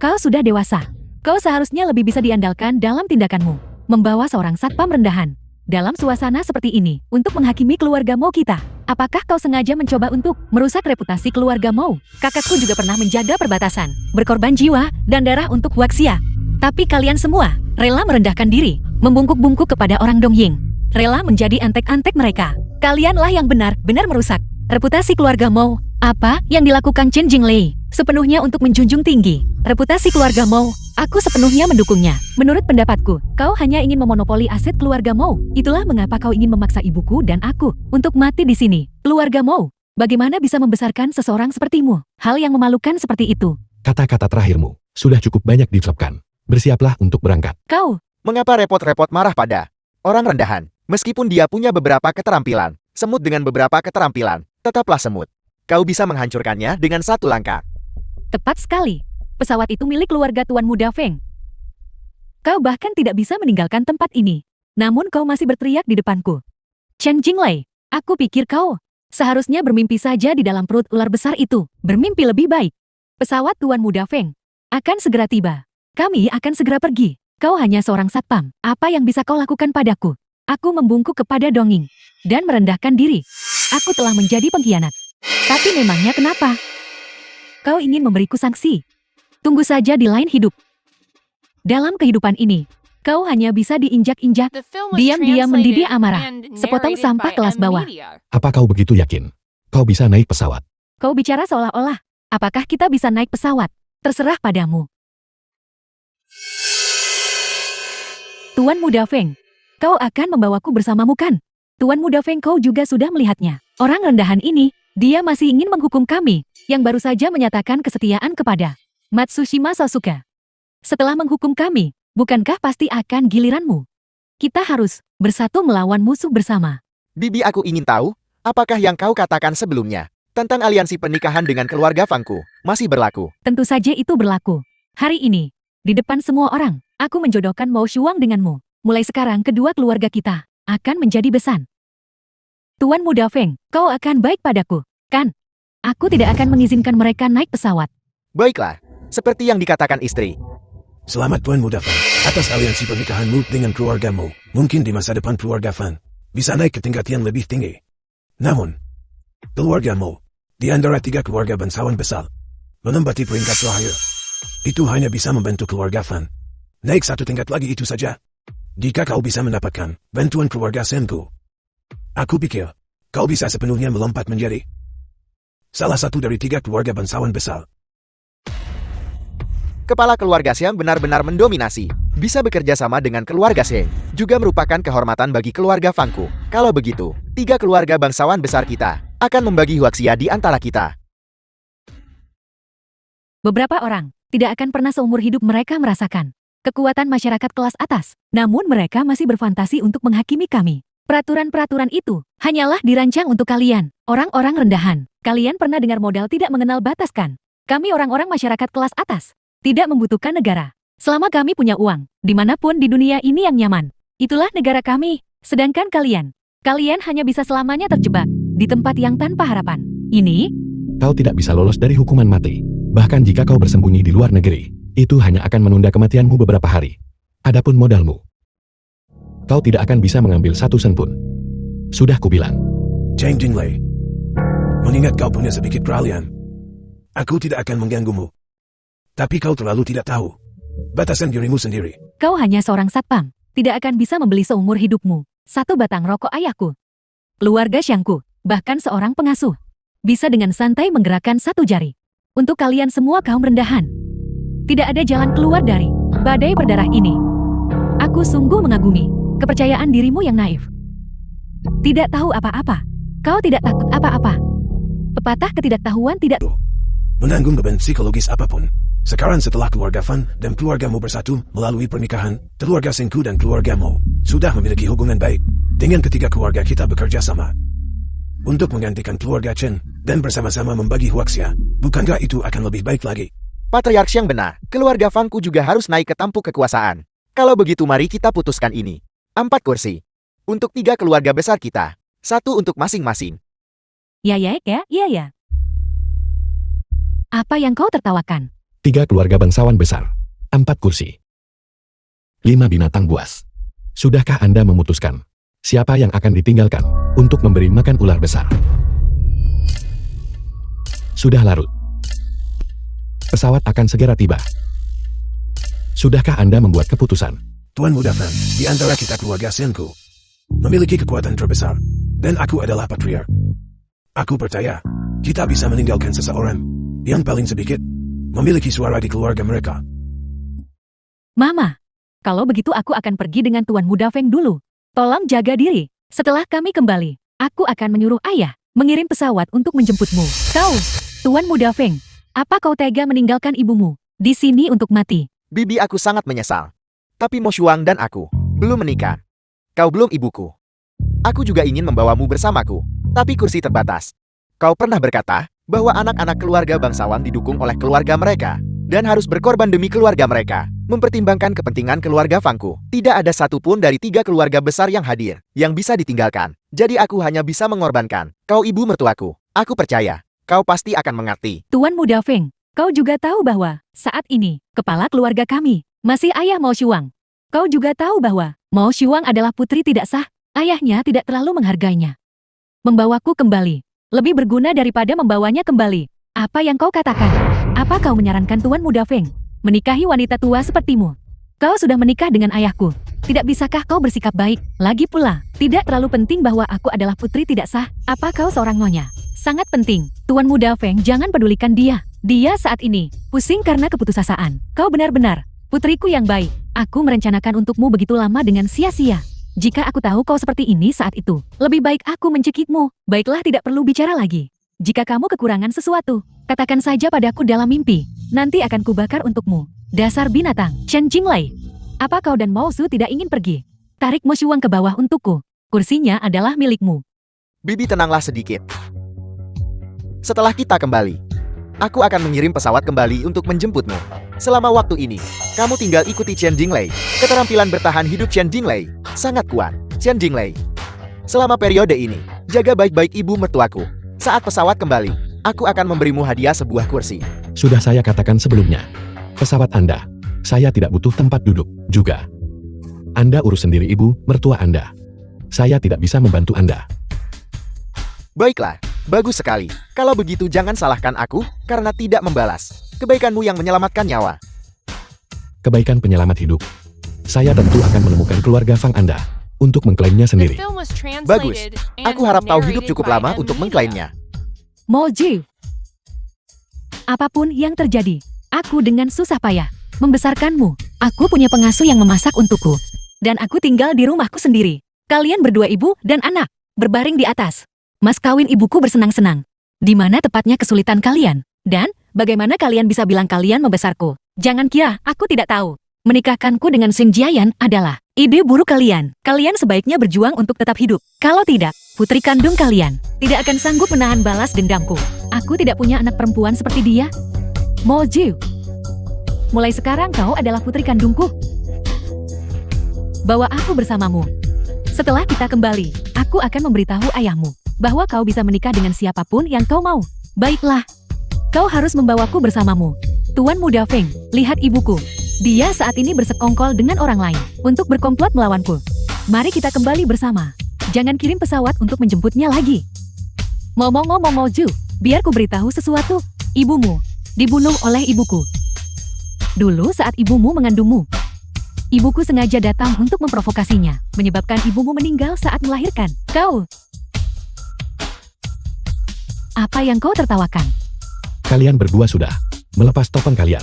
S1: Kau sudah dewasa. Kau seharusnya lebih bisa diandalkan dalam tindakanmu. Membawa seorang satpam rendahan dalam suasana seperti ini untuk menghakimi keluarga Mo kita. Apakah kau sengaja mencoba untuk merusak reputasi keluarga Mo? Kakakku juga pernah menjaga perbatasan, berkorban jiwa dan darah untuk Huaxia. Tapi kalian semua rela merendahkan diri, membungkuk-bungkuk kepada orang Dongying, rela menjadi antek-antek mereka. Kalianlah yang benar-benar merusak reputasi keluarga Mo. Apa yang dilakukan Chen Jinglei sepenuhnya untuk menjunjung tinggi reputasi keluarga Mo. Aku sepenuhnya mendukungnya. Menurut pendapatku, kau hanya ingin memonopoli aset keluarga Mo. Itulah mengapa kau ingin memaksa ibuku dan aku untuk mati di sini. Keluarga Mo, bagaimana bisa membesarkan seseorang sepertimu? Hal yang memalukan seperti itu.
S3: Kata-kata terakhirmu sudah cukup banyak diucapkan. Bersiaplah untuk berangkat.
S1: Kau,
S2: Mengapa repot-repot marah pada orang rendahan? Meskipun dia punya beberapa keterampilan, semut dengan beberapa keterampilan, tetaplah semut. Kau bisa menghancurkannya dengan satu langkah.
S1: tepat sekali. Pesawat itu milik keluarga Tuan Muda Feng. Kau bahkan tidak bisa meninggalkan tempat ini. Namun kau masih berteriak di depanku. Chen Jinglei, aku pikir kau seharusnya bermimpi saja di dalam perut ular besar itu. Bermimpi lebih baik. Pesawat Tuan Muda Feng akan segera tiba. Kami akan segera pergi. Kau hanya seorang satpam. Apa yang bisa kau lakukan padaku? Aku membungkuk kepada Dongying dan merendahkan diri. Aku telah menjadi pengkhianat. Tapi memangnya kenapa? Kau ingin memberiku sanksi? Tunggu saja di lain hidup. Dalam kehidupan ini, kau hanya bisa diinjak-injak.
S4: The film was
S1: Diam-diam mendidih
S4: translated
S1: amarah,
S4: and
S1: sepotong
S4: narrated
S1: sampah
S4: by
S1: kelas
S4: M
S1: bawah.
S4: Media.
S3: Apa kau begitu yakin? Kau bisa naik pesawat?
S1: Kau bicara seolah-olah, apakah kita bisa naik pesawat? Terserah padamu. Tuan Muda Feng, kau akan membawaku bersamamu kan? Tuan Muda Feng, kau juga sudah melihatnya. Orang rendahan ini, dia masih ingin menghukum kami, yang baru saja menyatakan kesetiaan kepada Matsushima Sasuke. Setelah menghukum kami, bukankah pasti akan giliranmu? Kita harus bersatu melawan musuh bersama.
S2: Bibi, aku ingin tahu, apakah yang kau katakan sebelumnya tentang aliansi pernikahan dengan keluarga Fangku masih berlaku?
S1: Tentu saja itu berlaku. Hari ini, di depan semua orang, aku menjodohkan Mo Shuang denganmu. Mulai sekarang kedua keluarga kita akan menjadi besan. Tuan Muda Feng, kau akan baik padaku, kan? Aku tidak akan mengizinkan mereka naik pesawat.
S2: Baiklah, seperti yang dikatakan istri.
S5: Selamat Tuan Muda Fan, atas aliansi pernikahanmu dengan keluargamu. Mungkin di masa depan keluarga Fan bisa naik ke tingkat yang lebih tinggi. Namun, keluargamu di antara 3 keluarga bangsawan besar menempati peringkat terakhir. Itu hanya bisa membantu keluarga Fan naik 1 tingkat lagi, itu saja. Jika kau bisa mendapatkan bantuan keluarga Senku, aku pikir kau bisa sepenuhnya melompat menjadi salah satu dari 3 keluarga bangsawan besar.
S2: Kepala keluarga Siang benar-benar mendominasi. Bisa bekerja sama dengan keluarga Seng juga merupakan kehormatan bagi keluarga Fangku. Kalau begitu, 3 keluarga bangsawan besar kita akan membagi Huaxia di antara kita.
S1: Beberapa orang tidak akan pernah seumur hidup mereka merasakan kekuatan masyarakat kelas atas. Namun mereka masih berfantasi untuk menghakimi kami. Peraturan-peraturan itu hanyalah dirancang untuk kalian, orang-orang rendahan. Kalian pernah dengar modal tidak mengenal batas kan? Kami orang-orang masyarakat kelas atas tidak membutuhkan negara. Selama kami punya uang, dimanapun di dunia ini yang nyaman, itulah negara kami. Sedangkan kalian hanya bisa selamanya terjebak di tempat yang tanpa harapan. Ini,
S3: Kau tidak bisa lolos dari hukuman mati. Bahkan jika kau bersembunyi di luar negeri, itu hanya akan menunda kematianmu beberapa hari. Adapun modalmu, kau tidak akan bisa mengambil 1 sen pun. Sudah kubilang,
S5: Cheng Jinglei. Mengingat kau punya sedikit keahlian, aku tidak akan mengganggumu. Tapi kau terlalu tidak tahu batasan dirimu sendiri.
S1: Kau hanya seorang satpam, tidak akan bisa membeli seumur hidupmu satu batang rokok ayahku. Keluarga Xiangku, bahkan seorang pengasuh, bisa dengan santai menggerakkan satu jari. Untuk kalian semua kaum rendahan, tidak ada jalan keluar dari badai berdarah ini. Aku sungguh mengagumi kepercayaan dirimu yang naif. Tidak tahu apa-apa. Kau tidak takut apa-apa. Pepatah ketidaktahuan tidak...
S5: Menanggung beban psikologis apapun. Sekarang setelah keluarga Fan dan keluargamu bersatu melalui pernikahan, keluarga Sengku dan keluargamu sudah memiliki hubungan baik. Dengan ketiga keluarga kita bekerja sama untuk menggantikan keluarga Chen dan bersama-sama membagi huaxia. Bukankah itu akan lebih baik lagi?
S2: Patriark Xiang benar, keluarga Fangku juga harus naik ke tampuk kekuasaan. Kalau begitu mari kita putuskan ini. 4 kursi. Untuk 3 keluarga besar kita. 1 untuk masing-masing.
S1: Ya. Apa yang kau tertawakan?
S3: 3 keluarga bangsawan besar. 4 kursi. 5 binatang buas. Sudahkah Anda memutuskan siapa yang akan ditinggalkan untuk memberi makan ular besar? Sudah larut. Pesawat akan segera tiba. Sudahkah Anda membuat keputusan?
S5: Tuan Muda Fan, di antara kita keluarga Sengku memiliki kekuatan terbesar, dan aku adalah patriark. Aku percaya kita bisa meninggalkan seseorang yang paling sedikit memiliki suara di keluarga mereka.
S1: Mama, kalau begitu aku akan pergi dengan Tuan Muda Feng dulu. Tolong jaga diri. Setelah kami kembali, aku akan menyuruh ayah mengirim pesawat untuk menjemputmu. Kau, Tuan Muda Feng, apa kau tega meninggalkan ibumu di sini untuk mati?
S2: Bibi, aku sangat menyesal. Tapi Mo Shuang dan aku belum menikah. Kau belum ibuku. Aku juga ingin membawamu bersamaku, tapi kursi terbatas. Kau pernah berkata bahwa anak-anak keluarga bangsawan didukung oleh keluarga mereka dan harus berkorban demi keluarga mereka, mempertimbangkan kepentingan keluarga Fangku. Tidak ada satupun dari 3 keluarga besar yang hadir yang bisa ditinggalkan. Jadi aku hanya bisa mengorbankan kau, ibu mertuaku. Aku percaya kau pasti akan mengerti.
S1: Tuan Muda Feng, kau juga tahu bahwa saat ini kepala keluarga kami masih ayah Mo Shuang. Kau juga tahu bahwa Mo Shuang adalah putri tidak sah. Ayahnya tidak terlalu menghargainya. Membawaku kembali lebih berguna daripada membawanya kembali. Apa yang kau katakan? Apa kau menyarankan Tuan Muda Feng menikahi wanita tua sepertimu? Kau sudah menikah dengan ayahku. Tidak bisakah kau bersikap baik? Lagi pula, tidak terlalu penting bahwa aku adalah putri tidak sah. Apa kau seorang nyonya? Sangat penting. Tuan Muda Feng, jangan pedulikan dia. Dia saat ini pusing karena keputusasaan. Kau benar-benar putriku yang baik. Aku merencanakan untukmu begitu lama dengan sia-sia. Jika aku tahu kau seperti ini saat itu, lebih baik aku mencekikmu. Baiklah, tidak perlu bicara lagi. Jika kamu kekurangan sesuatu, katakan saja padaku dalam mimpi. Nanti akan kubakar untukmu. Dasar binatang. Chen Jinglei, apa kau dan Mo Su tidak ingin pergi? Tarik Mo Shuang ke bawah untukku. Kursinya adalah milikmu.
S2: Bibi, tenanglah sedikit. Setelah kita kembali, aku akan mengirim pesawat kembali untuk menjemputmu. Selama waktu ini, kamu tinggal ikuti Chen Jinglei. Keterampilan bertahan hidup Chen Jinglei sangat kuat. Chen Jinglei, selama periode ini, jaga baik-baik ibu mertuaku. Saat pesawat kembali, aku akan memberimu hadiah sebuah kursi.
S3: Sudah saya katakan sebelumnya. Pesawat Anda, saya tidak butuh tempat duduk juga. Anda urus sendiri ibu mertua Anda. Saya tidak bisa membantu Anda.
S2: Baiklah, bagus sekali. Kalau begitu jangan salahkan aku karena tidak membalas kebaikanmu yang menyelamatkan nyawa.
S3: Kebaikan penyelamat hidup. Saya tentu akan menemukan keluarga Fang Anda untuk mengklaimnya
S4: The
S3: sendiri.
S4: film was
S2: Bagus.
S4: translated
S2: Aku
S4: and
S2: harap tahu hidup
S4: narrated
S2: cukup
S4: by
S2: lama
S4: M.
S2: untuk
S4: Media.
S2: mengklaimnya.
S1: Mo Ji, apapun yang terjadi, aku dengan susah payah membesarkanmu. Aku punya pengasuh yang memasak untukku. Dan aku tinggal di rumahku sendiri. Kalian berdua ibu dan anak, berbaring di atas. Mas kawin ibuku bersenang-senang. Di mana tepatnya kesulitan kalian? Dan, bagaimana kalian bisa bilang kalian membesarku? Jangan kira aku tidak tahu. Menikahkanku dengan Sing Jiayan adalah ide buruk kalian. Kalian sebaiknya berjuang untuk tetap hidup. Kalau tidak, putri kandung kalian tidak akan sanggup menahan balas dendamku. Aku tidak punya anak perempuan seperti dia. Mo Ji, mulai sekarang kau adalah putri kandungku. Bawa aku bersamamu. Setelah kita kembali, aku akan memberitahu ayahmu bahwa kau bisa menikah dengan siapapun yang kau mau. Baiklah, kau harus membawaku bersamamu. Tuan Muda Feng, lihat ibuku. Dia saat ini bersekongkol dengan orang lain untuk berkomplot melawanku. Mari kita kembali bersama. Jangan kirim pesawat untuk menjemputnya lagi. Ngomong-ngomong Moju, biar ku beritahu sesuatu. Ibumu dibunuh oleh ibuku. Dulu saat ibumu mengandungmu, ibuku sengaja datang untuk memprovokasinya, menyebabkan ibumu meninggal saat melahirkan. Kau, apa yang kau tertawakan?
S3: Kalian berdua sudah melepas topan kalian.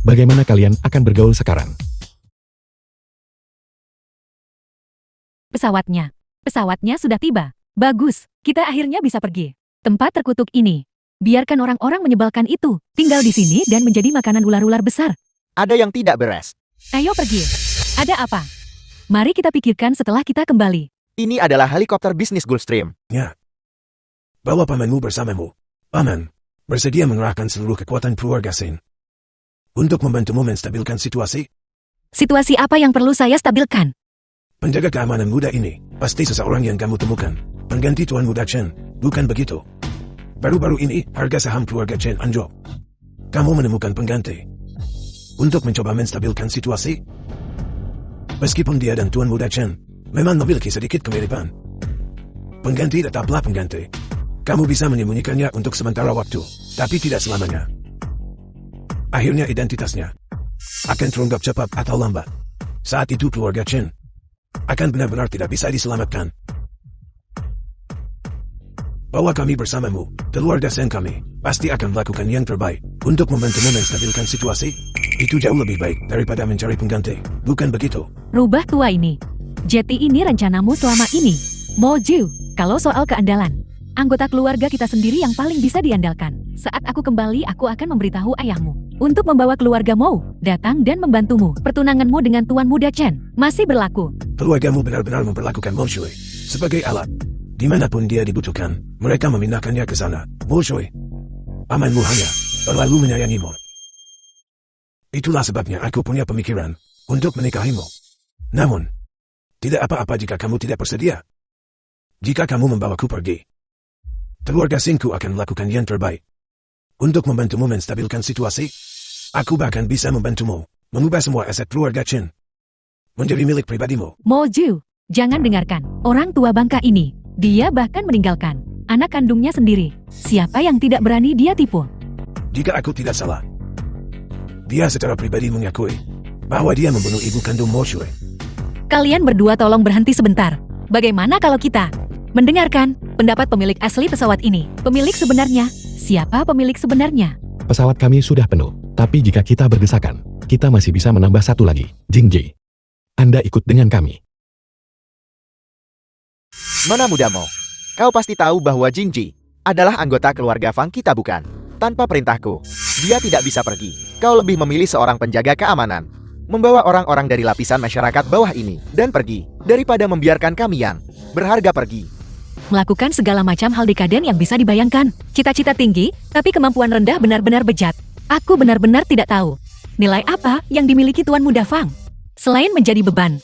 S3: Bagaimana kalian akan bergaul sekarang?
S1: Pesawatnya sudah tiba. Bagus, kita akhirnya bisa pergi. Tempat terkutuk ini, biarkan orang-orang menyebalkan itu tinggal di sini dan menjadi makanan ular-ular besar.
S2: Ada yang tidak beres.
S1: Ayo pergi. Ada apa? Mari kita pikirkan setelah kita kembali.
S2: Ini adalah helikopter bisnis Gulfstream.
S5: Ya. Bawa pamanmu bersamamu. Paman, bersedia mengerahkan seluruh kekuatan keluarga Sen untuk membantumu menstabilkan situasi?
S1: Situasi apa yang perlu saya stabilkan?
S5: Penjaga keamanan muda ini pasti seseorang yang kamu temukan. Pengganti Tuan Muda Chen, bukan begitu? Baru-baru ini, harga saham keluarga Chen anjlok. Kamu menemukan pengganti untuk mencoba menstabilkan situasi? Meskipun dia dan Tuan Muda Chen memang memiliki sedikit kemiripan, pengganti tetaplah pengganti. Kamu bisa menyembunyikannya untuk sementara waktu, tapi tidak selamanya. Akhirnya identitasnya akan terungkap cepat atau lambat. Saat itu keluarga Chen akan benar-benar tidak bisa diselamatkan. Bawa kami bersamamu, keluarga Sen kami pasti akan melakukan yang terbaik untuk membantumu menstabilkan situasi. Itu jauh lebih baik daripada mencari pengganti, bukan begitu?
S1: Rubah tua ini. Jadi ini rencanamu selama ini. Moju, kalau soal keandalan, anggota keluarga kita sendiri yang paling bisa diandalkan. Saat aku kembali, aku akan memberitahu ayahmu untuk membawa keluarga Mo datang dan membantumu. Pertunanganmu dengan Tuan Muda Chen masih berlaku.
S5: Keluargamu benar-benar memperlakukan Mo Shui sebagai alat. Dimanapun dia dibutuhkan, mereka memindahkannya ke sana. Mo Shui, pamanmu hanya terlalu menyayangimu. Itulah sebabnya aku punya pemikiran untuk menikahimu. Namun, tidak apa-apa jika kamu tidak bersedia. Jika kamu membawaku pergi, keluarga Sinku akan melakukan yang terbaik untuk membantumu menstabilkan situasi. Aku bahkan bisa membantumu mengubah semua aset keluarga Chen menjadi milik pribadimu.
S1: Moju, jangan dengarkan orang tua bangka ini. Dia bahkan meninggalkan anak kandungnya sendiri. Siapa yang tidak berani dia tipu?
S5: Jika aku tidak salah, dia secara pribadi mengakui bahwa dia membunuh ibu kandung Mo Shui.
S1: Kalian berdua tolong berhenti sebentar. Bagaimana kalau kita mendengarkan pendapat pemilik asli pesawat ini? Pemilik sebenarnya? Siapa pemilik sebenarnya?
S3: Pesawat kami sudah penuh, tapi jika kita berdesakan, kita masih bisa menambah satu lagi. Jingji, Anda ikut dengan kami.
S2: Mana mudamu? Kau pasti tahu bahwa Jingji adalah anggota keluarga Fang kita bukan? Tanpa perintahku, dia tidak bisa pergi. Kau lebih memilih seorang penjaga keamanan, membawa orang-orang dari lapisan masyarakat bawah ini, dan pergi, daripada membiarkan kami yang berharga pergi.
S1: Melakukan segala macam hal dekaden yang bisa dibayangkan. Cita-cita tinggi, tapi kemampuan rendah benar-benar bejat. Aku benar-benar tidak tahu nilai apa yang dimiliki Tuan Muda Fang, selain menjadi beban.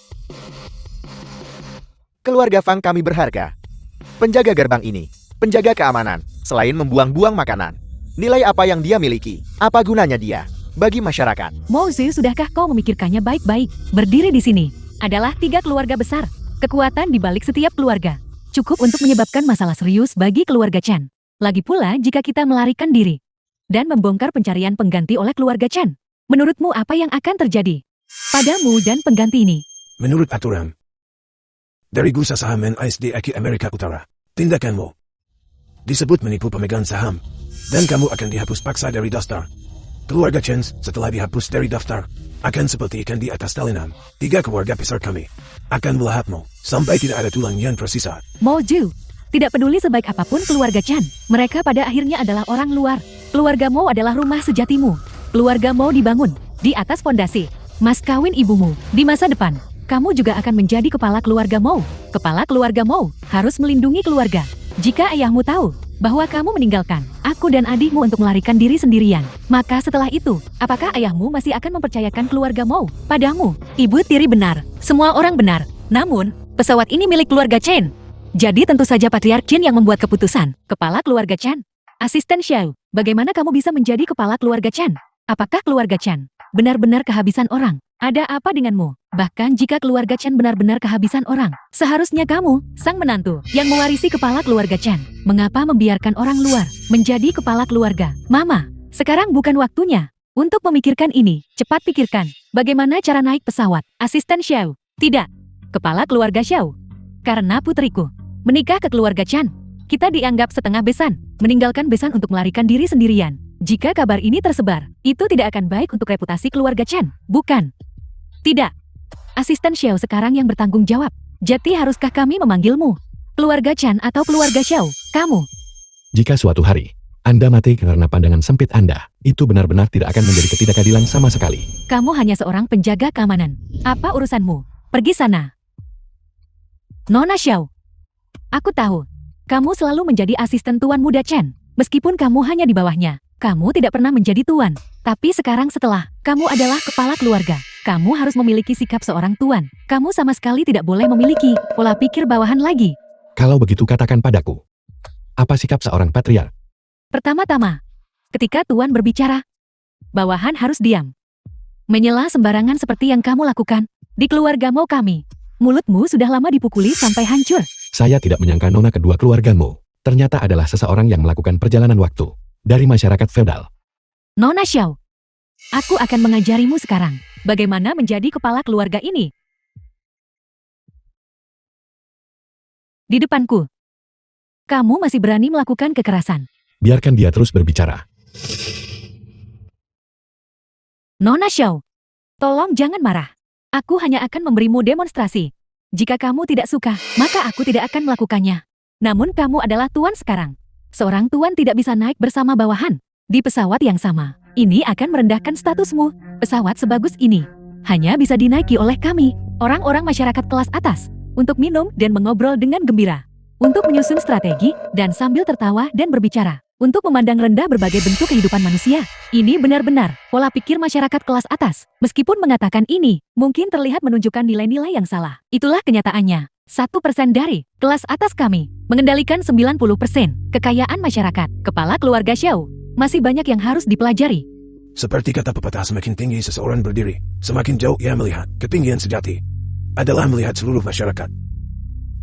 S2: Keluarga Fang kami berharga. Penjaga gerbang ini, penjaga keamanan, selain membuang-buang makanan. Nilai apa yang dia miliki? Apa gunanya dia bagi masyarakat?
S1: Mozu, sudahkah kau memikirkannya baik-baik? Berdiri di sini adalah 3 keluarga besar. Kekuatan di balik setiap keluarga cukup untuk menyebabkan masalah serius bagi keluarga Chen. Lagi pula jika kita melarikan diri dan membongkar pencarian pengganti oleh keluarga Chen, menurutmu apa yang akan terjadi padamu dan pengganti ini?
S5: Menurut aturan dari bursa saham NASDAQ Amerika Utara, tindakanmu disebut menipu pemegang saham, dan kamu akan dihapus paksa dari daftar. Keluarga Chen setelah dihapus dari daftar akan seperti ikan di atas talinan. 3 keluarga besar kami akan melahapmu sampai tidak ada tulang yang tersisa.
S1: Moju, tidak peduli sebaik apapun keluarga Chen, mereka pada akhirnya adalah orang luar. Keluarga Mo adalah rumah sejatimu. Keluarga Mo dibangun di atas fondasi mas kawin ibumu. Di masa depan, kamu juga akan menjadi kepala keluarga Mo. Kepala keluarga Mo harus melindungi keluarga. Jika ayahmu tahu bahwa kamu meninggalkan aku dan adikmu untuk melarikan diri sendirian, maka setelah itu, apakah ayahmu masih akan mempercayakan keluarga Mo padamu? Ibu tiri benar, semua orang benar. Namun, pesawat ini milik keluarga Chen. Jadi tentu saja Patriark Chen yang membuat keputusan. Kepala keluarga Chen. Asisten Xiao, bagaimana kamu bisa menjadi kepala keluarga Chen? Apakah keluarga Chen benar-benar kehabisan orang. Ada apa denganmu? Bahkan jika keluarga Chen benar-benar kehabisan orang, seharusnya kamu, sang menantu, yang mewarisi kepala keluarga Chen. Mengapa membiarkan orang luar menjadi kepala keluarga? Mama, sekarang bukan waktunya untuk memikirkan ini. Cepat pikirkan, bagaimana cara naik pesawat. Asisten Xiao. Tidak. Kepala keluarga Xiao. Karena putriku menikah ke keluarga Chen, kita dianggap setengah besan, meninggalkan besan untuk melarikan diri sendirian. Jika kabar ini tersebar, itu tidak akan baik untuk reputasi keluarga Chen, bukan? Tidak. Asisten Xiao sekarang yang bertanggung jawab. Jadi haruskah kami memanggilmu keluarga Chen atau keluarga Xiao? Kamu.
S3: Jika suatu hari Anda mati karena pandangan sempit Anda, itu benar-benar tidak akan menjadi ketidakadilan sama sekali.
S1: Kamu hanya seorang penjaga keamanan. Apa urusanmu? Pergi sana. Nona Xiao. Aku tahu, kamu selalu menjadi asisten Tuan Muda Chen. Meskipun kamu hanya di bawahnya, kamu tidak pernah menjadi tuan. Tapi sekarang setelah kamu adalah kepala keluarga, kamu harus memiliki sikap seorang tuan. Kamu sama sekali tidak boleh memiliki pola pikir bawahan lagi.
S3: Kalau begitu katakan padaku, apa sikap seorang patriark?
S1: Pertama-tama, ketika tuan berbicara, bawahan harus diam. Menyela sembarangan seperti yang kamu lakukan di keluargamu kami. Mulutmu sudah lama dipukuli sampai hancur.
S3: Saya tidak menyangka nona kedua keluargamu ternyata adalah seseorang yang melakukan perjalanan waktu dari masyarakat feodal.
S1: Nona Xiao, aku akan mengajarimu sekarang bagaimana menjadi kepala keluarga ini. Di depanku, kamu masih berani melakukan kekerasan.
S3: Biarkan dia terus berbicara.
S1: Nona Xiao, tolong jangan marah. Aku hanya akan memberimu demonstrasi. Jika kamu tidak suka, maka aku tidak akan melakukannya. Namun kamu adalah tuan sekarang. Seorang tuan tidak bisa naik bersama bawahan di pesawat yang sama. Ini akan merendahkan statusmu. Pesawat sebagus ini hanya bisa dinaiki oleh kami, orang-orang masyarakat kelas atas, untuk minum dan mengobrol dengan gembira, untuk menyusun strategi dan sambil tertawa dan berbicara, untuk memandang rendah berbagai bentuk kehidupan manusia. Ini benar-benar pola pikir masyarakat kelas atas. Meskipun mengatakan ini mungkin terlihat menunjukkan nilai-nilai yang salah. Itulah kenyataannya. 1% dari kelas atas kami mengendalikan 90% kekayaan masyarakat. Kepala keluarga Xiao, masih banyak yang harus dipelajari.
S5: Seperti kata pepatah, semakin tinggi seseorang berdiri, semakin jauh ia melihat. Ketinggian sejati adalah melihat seluruh masyarakat,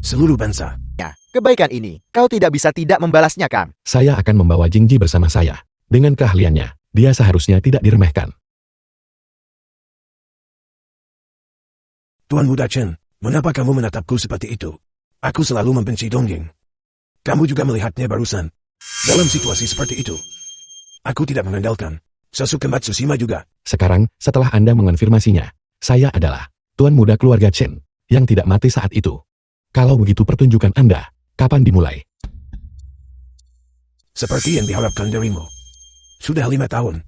S5: seluruh bangsa.
S2: Ya, kebaikan ini, kau tidak bisa tidak membalasnya, Kang.
S3: Saya akan membawa Jingji bersama saya. Dengan keahliannya, dia seharusnya tidak diremehkan.
S5: Tuan Muda Chen, mengapa kamu menatapku seperti itu? Aku selalu membenci dongeng. Kamu juga melihatnya barusan. Dalam situasi seperti itu, aku tidak mengandalkan Sasuke Matsushima juga.
S3: Sekarang, setelah Anda mengonfirmasinya, saya adalah Tuan Muda keluarga Chen yang tidak mati saat itu. Kalau begitu pertunjukan Anda, kapan dimulai?
S5: Seperti yang diharapkan darimu. Sudah 5 tahun.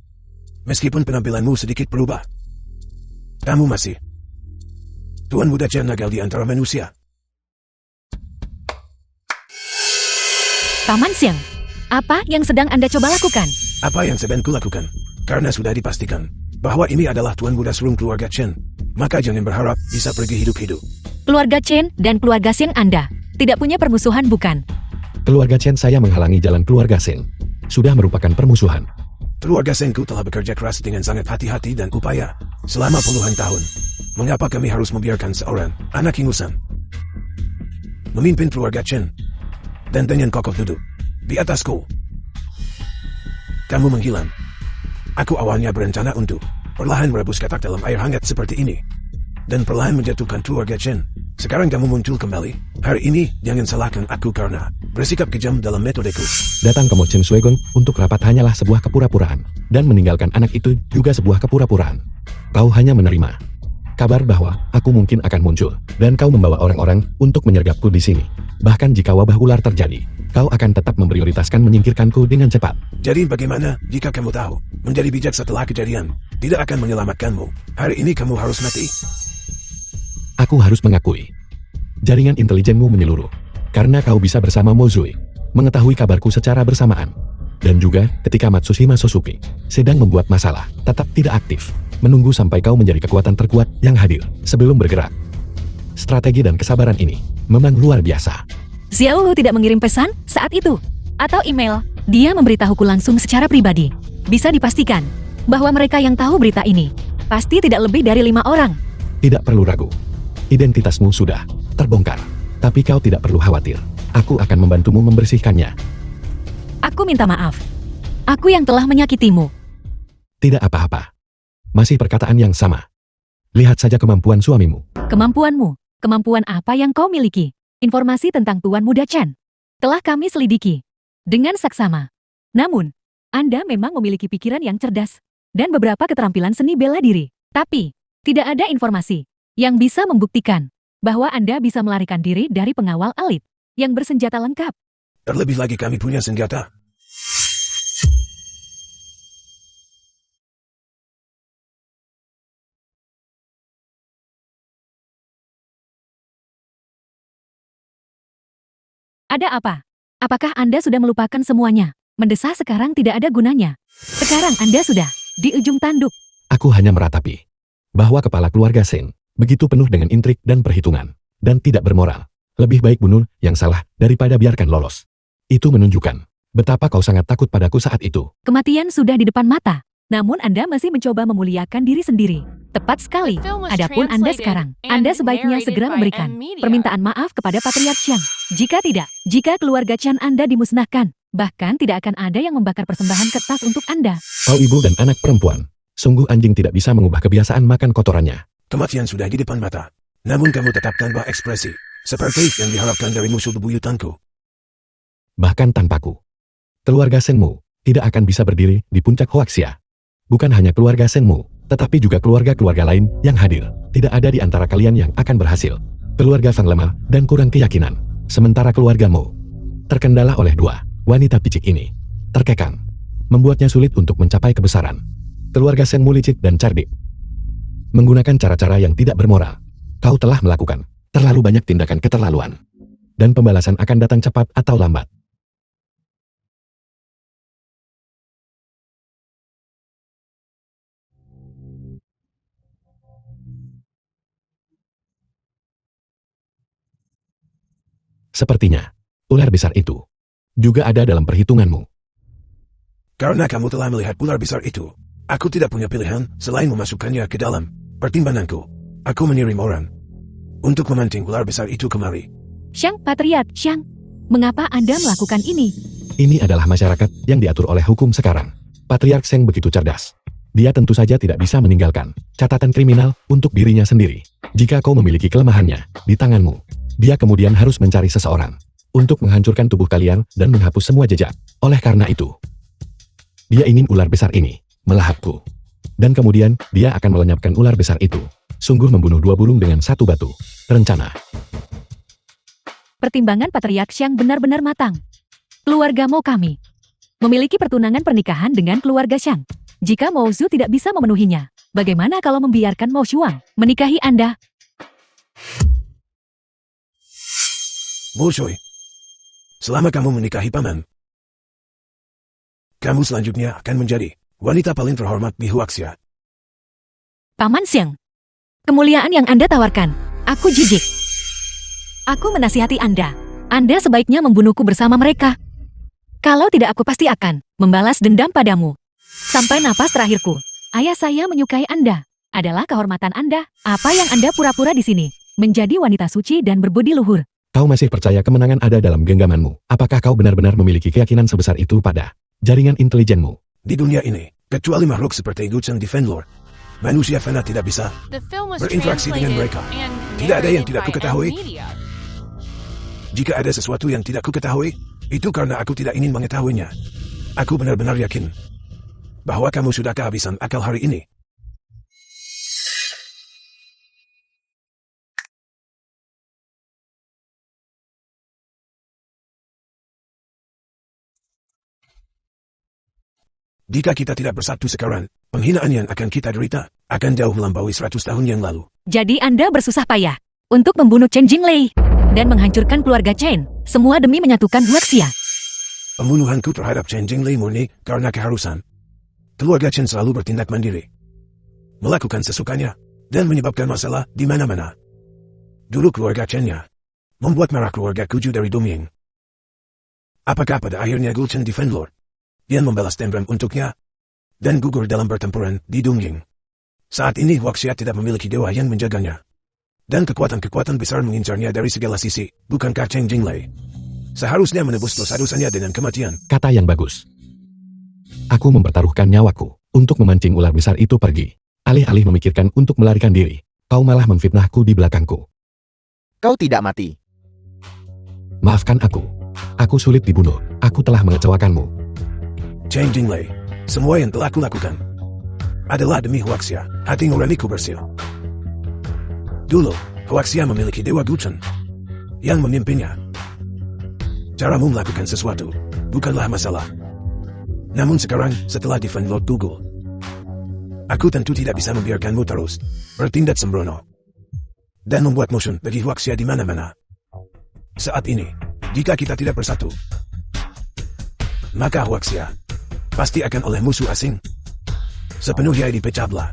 S5: Meskipun penampilanmu sedikit berubah, kamu masih Tuan Muda Chen nagal di antara manusia.
S1: Paman Xiang, apa yang sedang Anda coba lakukan?
S5: Apa yang sedang kulakukan? Karena sudah dipastikan bahwa ini adalah Tuan Muda Serung keluarga Chen, maka jangan berharap bisa pergi hidup-hidup.
S1: Keluarga Chen dan keluarga Xiang Anda tidak punya permusuhan, bukan?
S3: Keluarga Chen saya menghalangi jalan keluarga Seng. Sudah merupakan permusuhan.
S5: Keluarga Sengku telah bekerja keras dengan sangat hati-hati dan upaya selama puluhan tahun. Mengapa kami harus membiarkan seorang anak ingusan memimpin keluarga Chen dan dengan kokoh duduk di atasku? Kamu menghilang. Aku awalnya berencana untuk perlahan merebus katak dalam air hangat seperti ini dan perlahan menjatuhkan keluarga Chen. Sekarang kamu muncul kembali. Hari ini jangan salahkan aku karena bersikap kejam dalam metodeku.
S3: Datang ke Mo Chen Suegon untuk rapat hanyalah sebuah kepura-puraan, dan meninggalkan anak itu juga sebuah kepura-puraan. Kau hanya menerima kabar bahwa aku mungkin akan muncul, dan kau membawa orang-orang untuk menyergapku di sini. Bahkan jika wabah ular terjadi, kau akan tetap memprioritaskan menyingkirkanku dengan cepat.
S5: Jadi bagaimana jika kamu tahu menjadi bijak setelah kejadian tidak akan menyelamatkanmu? Hari ini kamu harus mati.
S3: Aku harus mengakui, jaringan intelijenmu menyeluruh, karena kau bisa bersama Mo Zui, mengetahui kabarku secara bersamaan. Dan juga ketika Matsushima Sosuke sedang membuat masalah, tetap tidak aktif, menunggu sampai kau menjadi kekuatan terkuat yang hadir sebelum bergerak. Strategi dan kesabaran ini memang luar biasa.
S1: Xiao Lu tidak mengirim pesan saat itu, atau email. Dia memberitahuku langsung secara pribadi. Bisa dipastikan, bahwa mereka yang tahu berita ini pasti tidak lebih dari 5 orang.
S3: Tidak perlu ragu. Identitasmu sudah terbongkar. Tapi kau tidak perlu khawatir. Aku akan membantumu membersihkannya.
S1: Aku minta maaf. Aku yang telah menyakitimu.
S3: Tidak apa-apa. Masih perkataan yang sama. Lihat saja kemampuan suamimu.
S1: Kemampuanmu, kemampuan apa yang kau miliki? Informasi tentang Tuan Muda Chan telah kami selidiki dengan saksama. Namun, Anda memang memiliki pikiran yang cerdas dan beberapa keterampilan seni bela diri. Tapi, tidak ada informasi yang bisa membuktikan bahwa Anda bisa melarikan diri dari pengawal elit yang bersenjata lengkap.
S5: Terlebih lagi kami punya senjata.
S1: Ada apa? Apakah Anda sudah melupakan semuanya? Mendesah sekarang tidak ada gunanya. Sekarang Anda sudah di ujung tanduk.
S3: Aku hanya meratapi bahwa kepala keluarga Seng begitu penuh dengan intrik dan perhitungan, dan tidak bermoral. Lebih baik bunuh yang salah daripada biarkan lolos. Itu menunjukkan betapa kau sangat takut padaku saat itu.
S1: Kematian sudah di depan mata, namun Anda masih mencoba memuliakan diri sendiri. Tepat sekali. Adapun Anda sekarang, Anda sebaiknya segera memberikan permintaan maaf kepada Patriark Xiang. Jika tidak, jika keluarga Chan Anda dimusnahkan, bahkan tidak akan ada yang membakar persembahan kertas untuk Anda.
S3: Kau ibu dan anak perempuan, sungguh anjing tidak bisa mengubah kebiasaan makan kotorannya.
S5: Kematian sudah di depan mata. Namun kamu tetap tanpa ekspresi. Seperti yang diharapkan dari musuh bebuyutanku.
S3: Bahkan tanpaku, keluarga Senmu tidak akan bisa berdiri di puncak Hoaxia. Bukan hanya keluarga Senmu, tetapi juga keluarga-keluarga lain yang hadir. Tidak ada di antara kalian yang akan berhasil. Keluarga Fang lemah dan kurang keyakinan. Sementara keluargamu terkendala oleh dua wanita picik ini. Terkekang, membuatnya sulit untuk mencapai kebesaran. Keluarga Senmu licik dan cerdik. Menggunakan cara-cara yang tidak bermoral. Kau telah melakukan terlalu banyak tindakan keterlaluan. Dan pembalasan akan datang cepat atau lambat. Sepertinya, ular besar itu juga ada dalam perhitunganmu.
S5: Karena kamu telah melihat ular besar itu, aku tidak punya pilihan selain memasukkannya ke dalam pertimbanganku. Aku mengirim orang untuk memancing ular besar itu kemari.
S1: Xiang, Patriark Xiang, mengapa Anda melakukan ini?
S3: Ini adalah masyarakat yang diatur oleh hukum sekarang. Patriark Seng begitu cerdas. Dia tentu saja tidak bisa meninggalkan catatan kriminal untuk dirinya sendiri. Jika kau memiliki kelemahannya di tanganmu, dia kemudian harus mencari seseorang untuk menghancurkan tubuh kalian dan menghapus semua jejak. Oleh karena itu, dia ingin ular besar ini melahapku. Dan kemudian, dia akan melenyapkan ular besar itu. Sungguh membunuh dua burung dengan satu batu. Rencana.
S1: Pertimbangan Patriark Xiang benar-benar matang. Keluarga Mo kami memiliki pertunangan pernikahan dengan keluarga Xiang. Jika Mo Zhu tidak bisa memenuhinya, bagaimana kalau membiarkan Mo Shuang menikahi Anda?
S5: Mo Shui, selama kamu menikahi paman, kamu selanjutnya akan menjadi wanita paling terhormat di Huaxia.
S1: Paman Xiang, kemuliaan yang Anda tawarkan, aku jijik. Aku menasihati Anda. Anda sebaiknya membunuhku bersama mereka. Kalau tidak, aku pasti akan membalas dendam padamu. Sampai napas terakhirku. Ayah saya menyukai Anda. Adalah kehormatan Anda. Apa yang Anda pura-pura di sini? Menjadi wanita suci dan berbudi luhur.
S3: Kau masih percaya kemenangan ada dalam genggamanmu? Apakah kau benar-benar memiliki keyakinan sebesar itu pada jaringan intelijenmu?
S5: Di dunia ini, kecuali makhluk seperti Guceng Defendlord, manusia fana tidak bisa
S4: The film was
S5: berinteraksi dengan
S4: translated
S5: mereka.
S4: and
S5: Tidak ada yang
S4: narrated
S5: tidak
S4: by
S5: kuketahui.
S4: M-Media.
S5: Jika ada sesuatu yang tidak kuketahui, itu karena aku tidak ingin mengetahuinya. Aku benar-benar yakin bahwa kamu sudah kehabisan akal hari ini. Jika kita tidak bersatu sekarang, penghinaan yang akan kita derita akan jauh melampaui 100 tahun yang lalu.
S1: Jadi Anda bersusah payah untuk membunuh Chen Jinglei dan menghancurkan keluarga Chen, semua demi menyatukan Huaxia.
S5: Pembunuhanku terhadap Chen Jinglei murni karena keharusan. Keluarga Chen selalu bertindak mandiri, melakukan sesukanya, dan menyebabkan masalah di mana-mana. Dulu keluarga Chen-nya membuat marah keluarga Kuju dari Dumying. Apakah pada akhirnya Gulchen Defendlord yang membalas dendam untuknya? dan gugur dalam pertempuran di Dongying. Saat ini Huaxia tidak memiliki dewa yang menjaganya. Dan kekuatan-kekuatan besar mengincarnya dari segala sisi, bukankah Chen Jinglei? Seharusnya menebus dosa-dosanya dengan kematian.
S3: Kata yang bagus. Aku mempertaruhkan nyawaku untuk memancing ular besar itu pergi. Alih-alih memikirkan untuk melarikan diri, kau malah memfitnahku di belakangku.
S2: Kau tidak mati.
S3: Maafkan aku. Aku sulit dibunuh. Aku telah mengecewakanmu.
S5: Chen Jinglei, semua yang telah kulakukan adalah demi Huaxia. Hati nuraniku bersih. Dulu, Huaxia memiliki Dewa Guchen yang memimpinnya. Caramu melakukan sesuatu bukanlah masalah. Namun sekarang, setelah Defend Lord Tugul, aku tentu tidak bisa membiarkanmu terus bertindak sembrono dan membuat motion bagi Huaxia di mana-mana. Saat ini, jika kita tidak bersatu, maka Huaxia pasti akan oleh musuh asing sepenuhnya dipecah belah.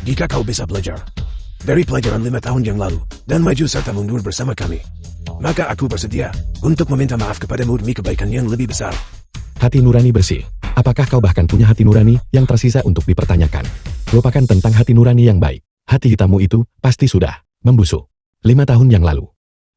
S5: Jika kau bisa belajar dari pelajaran 5 tahun yang lalu dan maju serta mundur bersama kami, maka aku bersedia untuk meminta maaf kepadamu demi kebaikan yang lebih besar.
S3: Hati nurani bersih. Apakah kau bahkan punya hati nurani yang tersisa untuk dipertanyakan? Lupakan tentang hati nurani yang baik. Hati hitammu itu pasti sudah membusuk. 5 tahun yang lalu,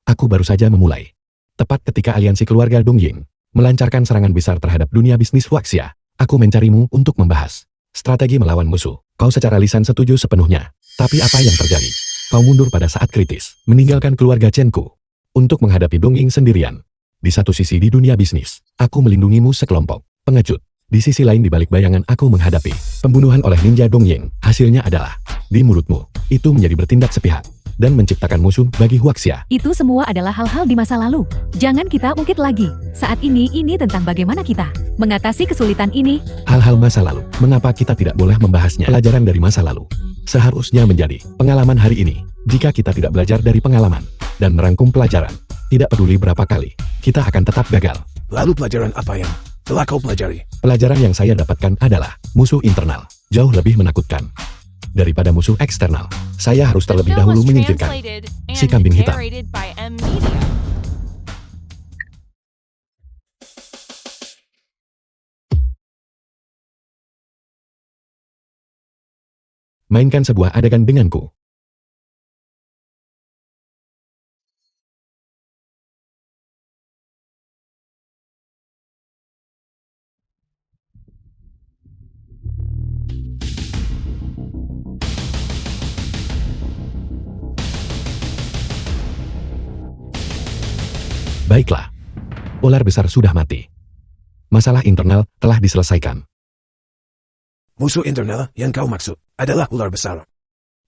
S3: aku baru saja memulai. Tepat ketika aliansi keluarga Dongying melancarkan serangan besar terhadap dunia bisnis Huaxia, aku mencarimu untuk membahas strategi melawan musuh. Kau secara lisan setuju sepenuhnya. Tapi apa yang terjadi? Kau mundur pada saat kritis, meninggalkan keluarga Chenku untuk menghadapi Dongying sendirian. Di satu sisi di dunia bisnis, aku melindungimu sekelompok pengecut. Di sisi lain di balik bayangan aku menghadapi pembunuhan oleh ninja Dongying. Hasilnya adalah, di mulutmu, itu menjadi bertindak sepihak dan menciptakan musuh bagi Huaxia.
S1: Itu semua adalah hal-hal di masa lalu. Jangan kita ungkit lagi. Saat ini tentang bagaimana kita mengatasi kesulitan ini.
S3: Hal-hal masa lalu, mengapa kita tidak boleh membahasnya? Pelajaran dari masa lalu seharusnya menjadi pengalaman hari ini. Jika kita tidak belajar dari pengalaman dan merangkum pelajaran, tidak peduli berapa kali, kita akan tetap gagal.
S5: Lalu pelajaran apa yang telah kau pelajari?
S3: Pelajaran yang saya dapatkan adalah musuh internal jauh lebih menakutkan daripada musuh eksternal. Saya harus
S4: The
S3: terlebih
S4: film
S3: dahulu
S4: was
S3: menyingkirkan
S4: translated
S3: si
S4: and
S3: kambing hitam.
S4: narrated by M Media.
S3: Mainkan sebuah adegan denganku. Baiklah. Ular besar sudah mati. Masalah internal telah diselesaikan.
S5: Musuh internal yang kau maksud adalah ular besar.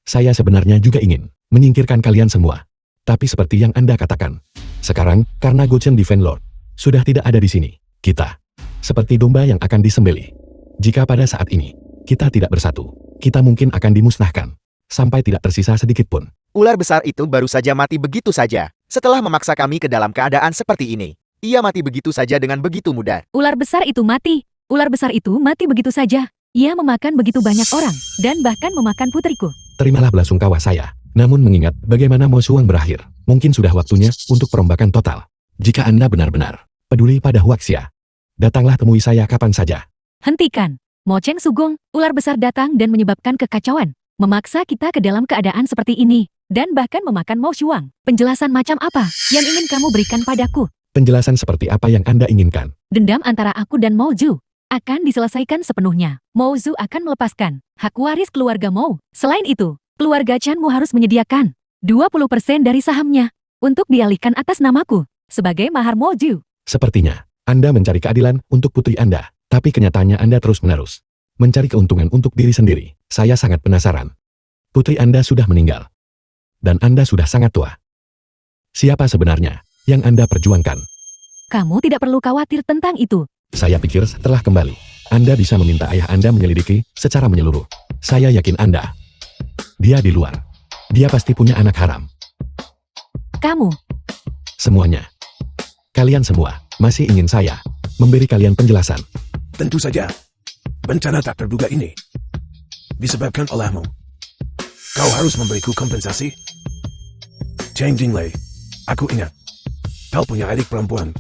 S3: Saya sebenarnya juga ingin menyingkirkan kalian semua. Tapi seperti yang Anda katakan, sekarang karena Guchen Defend Lord sudah tidak ada di sini, kita seperti domba yang akan disembelih. Jika pada saat ini kita tidak bersatu, kita mungkin akan dimusnahkan sampai tidak tersisa sedikit pun.
S2: Ular besar itu baru saja mati begitu saja. Setelah memaksa kami ke dalam keadaan seperti ini, ia mati begitu saja dengan begitu mudah.
S1: Ular besar itu mati. Ular besar itu mati begitu saja. Ia memakan begitu banyak orang, dan bahkan memakan putriku.
S3: Terimalah belasungkawa saya. Namun mengingat bagaimana Mo Xuang berakhir, mungkin sudah waktunya untuk perombakan total. Jika Anda benar-benar peduli pada Huaxia, datanglah temui saya kapan saja.
S1: Hentikan. Mo Cheng Sugong, ular besar datang dan menyebabkan kekacauan. Memaksa kita ke dalam keadaan seperti ini. Dan bahkan memakan Mo Xuang. Penjelasan macam apa yang ingin kamu berikan padaku?
S3: Penjelasan seperti apa yang Anda inginkan?
S1: Dendam antara aku dan Mo Zhu akan diselesaikan sepenuhnya. Mo Zhu akan melepaskan hak waris keluarga Mo. Selain itu, keluarga Chanmu harus menyediakan 20% dari sahamnya untuk dialihkan atas namaku sebagai mahar Mo Zhu.
S3: Sepertinya, Anda mencari keadilan untuk putri Anda, tapi kenyataannya Anda terus-menerus mencari keuntungan untuk diri sendiri. Saya sangat penasaran. Putri Anda sudah meninggal. Dan Anda sudah sangat tua. Siapa sebenarnya yang Anda perjuangkan?
S1: Kamu tidak perlu khawatir tentang itu.
S3: Saya pikir setelah kembali, Anda bisa meminta ayah Anda menyelidiki secara menyeluruh. Saya yakin Anda. Dia di luar. Dia pasti punya anak haram.
S1: Kamu.
S3: Semuanya. Kalian semua masih ingin saya memberi kalian penjelasan.
S5: Tentu saja. Bencana tak terduga ini disebabkan olehmu. Kau harus memberiku kompensasi. Chen Jinglei, aku ingat. Kau punya adik perempuan,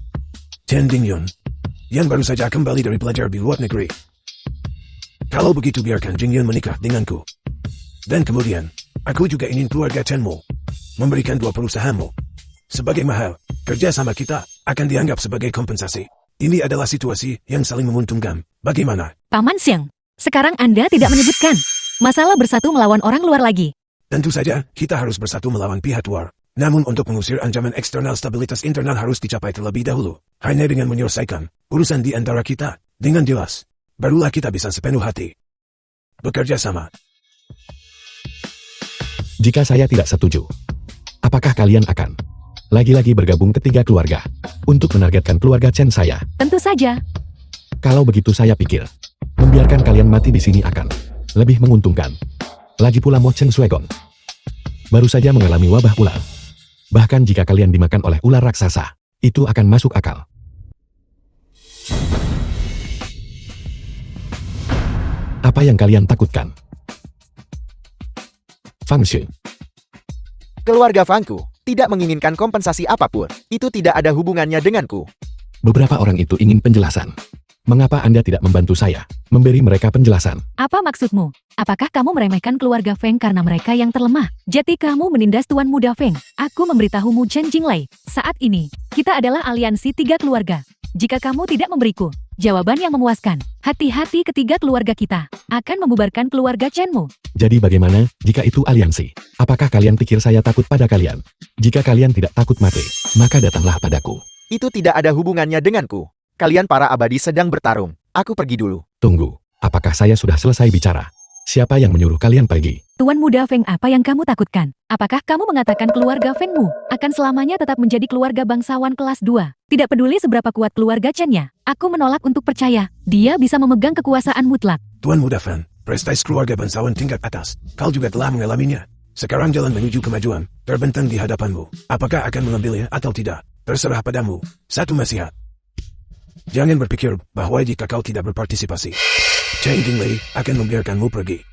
S5: Chen Dingyun, yang baru saja kembali dari belajar di luar negeri. Kalau begitu biarkan Jingyan menikah denganku. Dan kemudian, aku juga ingin keluarga Chenmu memberikan 2 perusahaanmu. Sebagai mahal, kerjasama kita akan dianggap sebagai kompensasi. Ini adalah situasi yang saling menguntungkan. Bagaimana?
S1: Paman Xiang, sekarang Anda tidak menyebutkan masalah bersatu melawan orang luar lagi.
S5: Tentu saja, kita harus bersatu melawan pihak luar. Namun untuk mengusir ancaman eksternal, stabilitas internal harus dicapai terlebih dahulu. Hanya dengan menyelesaikan urusan di antara kita dengan jelas, barulah kita bisa sepenuh hati bekerja sama.
S3: Jika saya tidak setuju, apakah kalian akan lagi-lagi bergabung ketiga keluarga untuk menargetkan keluarga Chen saya?
S1: Tentu saja.
S3: Kalau begitu saya pikir, membiarkan kalian mati di sini akan lebih menguntungkan. Lagi pula Mo Chen Suegong baru saja mengalami wabah ular. Bahkan jika kalian dimakan oleh ular raksasa, itu akan masuk akal. Apa yang kalian takutkan? Fang Xue,
S2: Keluarga Fangku tidak menginginkan kompensasi apapun. Itu tidak ada hubungannya denganku.
S3: beberapa orang itu ingin penjelasan. Mengapa Anda tidak membantu saya memberi mereka penjelasan?
S1: Apa maksudmu? Apakah kamu meremehkan keluarga Feng karena mereka yang terlemah? Jadi kamu menindas Tuan Muda Feng. Aku memberitahumu Chen Jinglei. Saat ini, kita adalah aliansi 3 keluarga. Jika kamu tidak memberiku jawaban yang memuaskan, hati-hati ketiga keluarga kita akan membubarkan keluarga Chenmu.
S3: Jadi bagaimana jika itu aliansi? Apakah kalian pikir saya takut pada kalian? Jika kalian tidak takut mati, maka datanglah padaku.
S2: Itu tidak ada hubungannya denganku. Kalian para abadi sedang bertarung. Aku pergi dulu.
S3: Tunggu, apakah saya sudah selesai bicara? Siapa yang menyuruh kalian pergi?
S1: Tuan Muda Feng, apa yang kamu takutkan? Apakah kamu mengatakan keluarga Fengmu akan selamanya tetap menjadi keluarga bangsawan kelas 2? Tidak peduli seberapa kuat keluarga Chen-nya, aku menolak untuk percaya dia bisa memegang kekuasaan mutlak.
S5: Tuan Muda Fan, prestis keluarga bangsawan tingkat atas. Kau juga telah mengalaminya. Sekarang jalan menuju kemajuan terbentang di hadapanmu. Apakah akan mengambilnya atau tidak? Terserah padamu. Satu nasihat. Jangan berpikir bahwa jika kau tidak berpartisipasi, Chen Jinglei akan membiarkanmu pergi.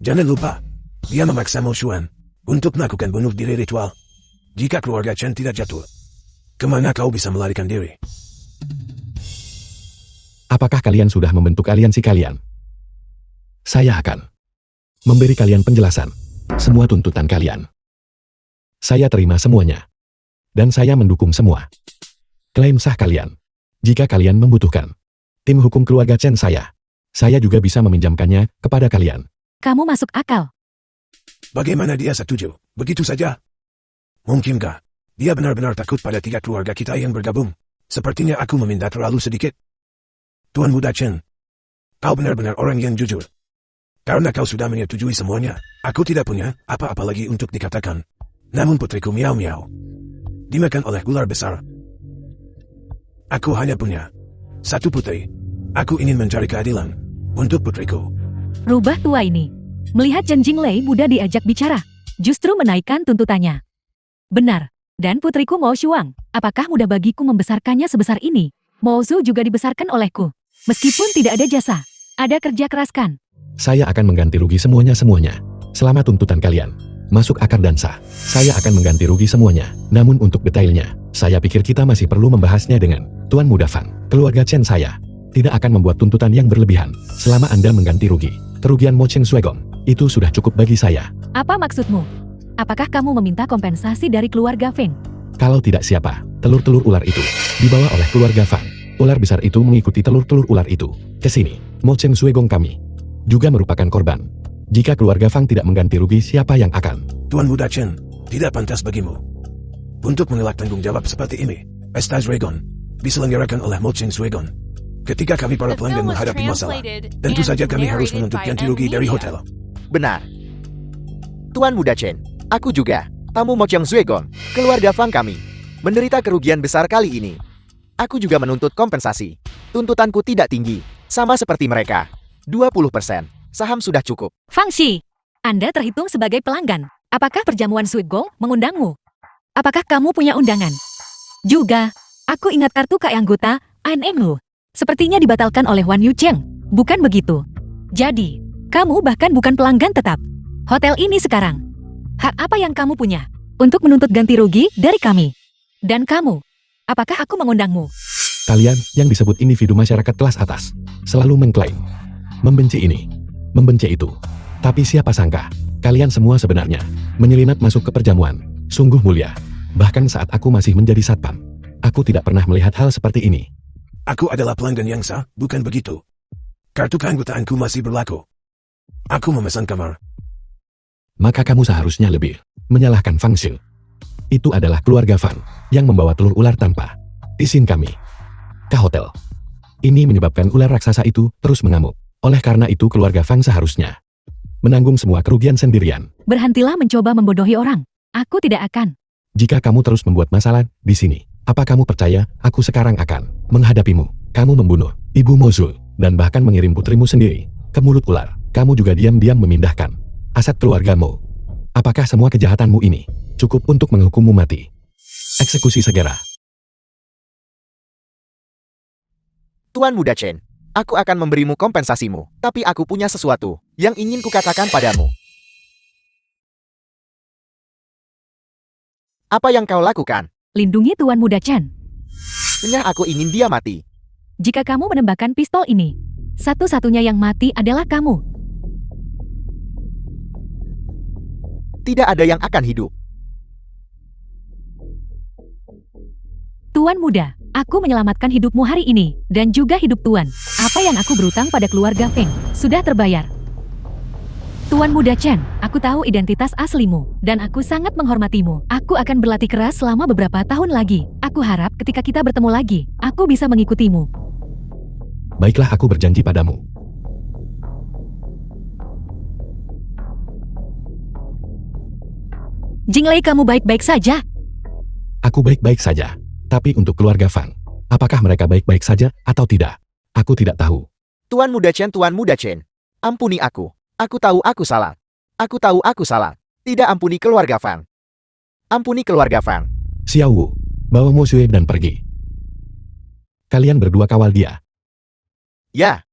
S5: Jangan lupa, dia memaksa Mo Xuan untuk melakukan bunuh diri ritual. Jika keluarga Chen tidak jatuh, kemana kau bisa melarikan diri?
S3: Apakah kalian sudah membentuk aliansi kalian? Saya akan memberi kalian penjelasan semua tuntutan kalian. Saya terima semuanya. Dan saya mendukung semua klaim sah kalian. Jika kalian membutuhkan tim hukum keluarga Chen saya juga bisa meminjamkannya kepada kalian.
S1: Kamu masuk akal.
S5: Bagaimana dia setuju? Begitu saja? Mungkinkah dia benar-benar takut pada 3 keluarga kita yang bergabung? Sepertinya aku meminta terlalu sedikit. Tuan Muda Chen, kau benar-benar orang yang jujur. Karena kau sudah menyetujui semuanya, aku tidak punya apa-apa lagi untuk dikatakan. Namun putriku Miao Miao dimakan oleh ular besar. Aku hanya punya satu putri. Aku ingin mencari keadilan untuk putriku.
S1: Rubah tua ini melihat Chen Jinglei muda diajak bicara, justru menaikkan tuntutannya. Benar, dan putriku Mo Xuang, apakah mudah bagiku membesarkannya sebesar ini? Mo Zhu juga dibesarkan olehku. Meskipun tidak ada jasa, ada kerja keras kan?
S3: Saya akan mengganti rugi semuanya. Selama tuntutan kalian masuk akar dan sah, saya akan mengganti rugi semuanya. Namun untuk detailnya, saya pikir kita masih perlu membahasnya dengan Tuan Muda Fang. Keluarga Chen saya tidak akan membuat tuntutan yang berlebihan. Selama Anda mengganti rugi kerugian Mo Chen Suegong, itu sudah cukup bagi saya.
S1: Apa maksudmu? Apakah kamu meminta kompensasi dari keluarga Feng?
S3: Kalau tidak siapa, telur-telur ular itu dibawa oleh keluarga Fang. Ular besar itu mengikuti telur-telur ular itu ke sini. Mo Chen Suegong kami juga merupakan korban. Jika keluarga Fang tidak mengganti rugi, siapa yang akan?
S5: Tuan Muda Chen, tidak pantas bagimu untuk mengelak tanggung jawab seperti ini. Pesta Dragon diselenggarakan oleh Mo Chen Suegong. Ketika kami para
S4: The
S5: pelanggan
S4: film was
S5: menghadapi masalah,
S4: translated
S5: tentu
S4: and
S5: saja kami harus
S4: narrated
S5: menuntut
S4: by
S5: ganti
S4: M
S5: rugi dari
S4: Media.
S5: hotel.
S2: Benar. Tuan Muda Chen, aku juga, tamu Mo Chen Suegong, keluarga Fang kami, menderita kerugian besar kali ini. Aku juga menuntut kompensasi. Tuntutanku tidak tinggi, sama seperti mereka. 20%. Saham sudah cukup.
S1: Fang Xi, Anda terhitung sebagai pelanggan. Apakah perjamuan Suigong mengundangmu? Apakah kamu punya undangan? Juga, aku ingat kartu anggota ANMU. Sepertinya dibatalkan oleh Wan Yu Cheng. Bukan begitu? Jadi, kamu bahkan bukan pelanggan tetap hotel ini sekarang. Hak apa yang kamu punya untuk menuntut ganti rugi dari kami? Dan kamu, apakah aku mengundangmu?
S3: Kalian yang disebut individu masyarakat kelas atas selalu mengklaim Membenci ini, membenci itu. Tapi siapa sangka, kalian semua sebenarnya menyelinap masuk ke perjamuan. Sungguh mulia. Bahkan saat aku masih menjadi satpam, aku tidak pernah melihat hal seperti ini.
S5: Aku adalah pelanggan yang sah, bukan begitu. Kartu keanggotaanku masih berlaku. Aku memesan kamar.
S3: Maka kamu seharusnya lebih menyalahkan Fang Xing. Itu adalah keluarga Fang yang membawa telur ular tanpa izin kami ke hotel. Ini menyebabkan ular raksasa itu terus mengamuk. Oleh karena itu keluarga Fang seharusnya menanggung semua kerugian sendirian.
S1: Berhentilah mencoba membodohi orang. Aku tidak akan.
S3: Jika kamu terus membuat masalah di sini, apa kamu percaya aku sekarang akan menghadapimu? Kamu membunuh ibu Mozul dan bahkan mengirim putrimu sendiri ke mulut ular. Kamu juga diam-diam memindahkan aset keluargamu. Apakah semua kejahatanmu ini cukup untuk menghukummu mati? Eksekusi segera.
S2: Tuan Muda Chen, aku akan memberimu kompensasimu, tapi aku punya sesuatu yang ingin kukatakan padamu. Apa yang kau lakukan?
S1: Lindungi Tuan Muda Chen.
S2: Senyah aku ingin dia mati.
S1: Jika kamu menembakkan pistol ini, satu-satunya yang mati adalah kamu.
S2: Tidak ada yang akan hidup.
S1: Tuan Muda, aku menyelamatkan hidupmu hari ini, dan juga hidup Tuan. Apa yang aku berutang pada keluarga Feng, sudah terbayar. Tuan Muda Chen, aku tahu identitas aslimu, dan aku sangat menghormatimu. Aku akan berlatih keras selama beberapa tahun lagi. Aku harap ketika kita bertemu lagi, aku bisa mengikutimu.
S3: Baiklah, aku berjanji padamu.
S1: Jinglei, kamu baik-baik saja?
S3: Aku baik-baik saja. Tapi untuk keluarga Fang, apakah mereka baik-baik saja atau tidak? Aku tidak tahu.
S2: Tuan Muda Chen, ampuni aku. Aku tahu aku salah. Aku tahu aku salah. Tidak, ampuni keluarga Fang. Ampuni keluarga Fang.
S3: Xiao Wu, bawa Mo Xue dan pergi. Kalian berdua kawal dia.
S2: Ya.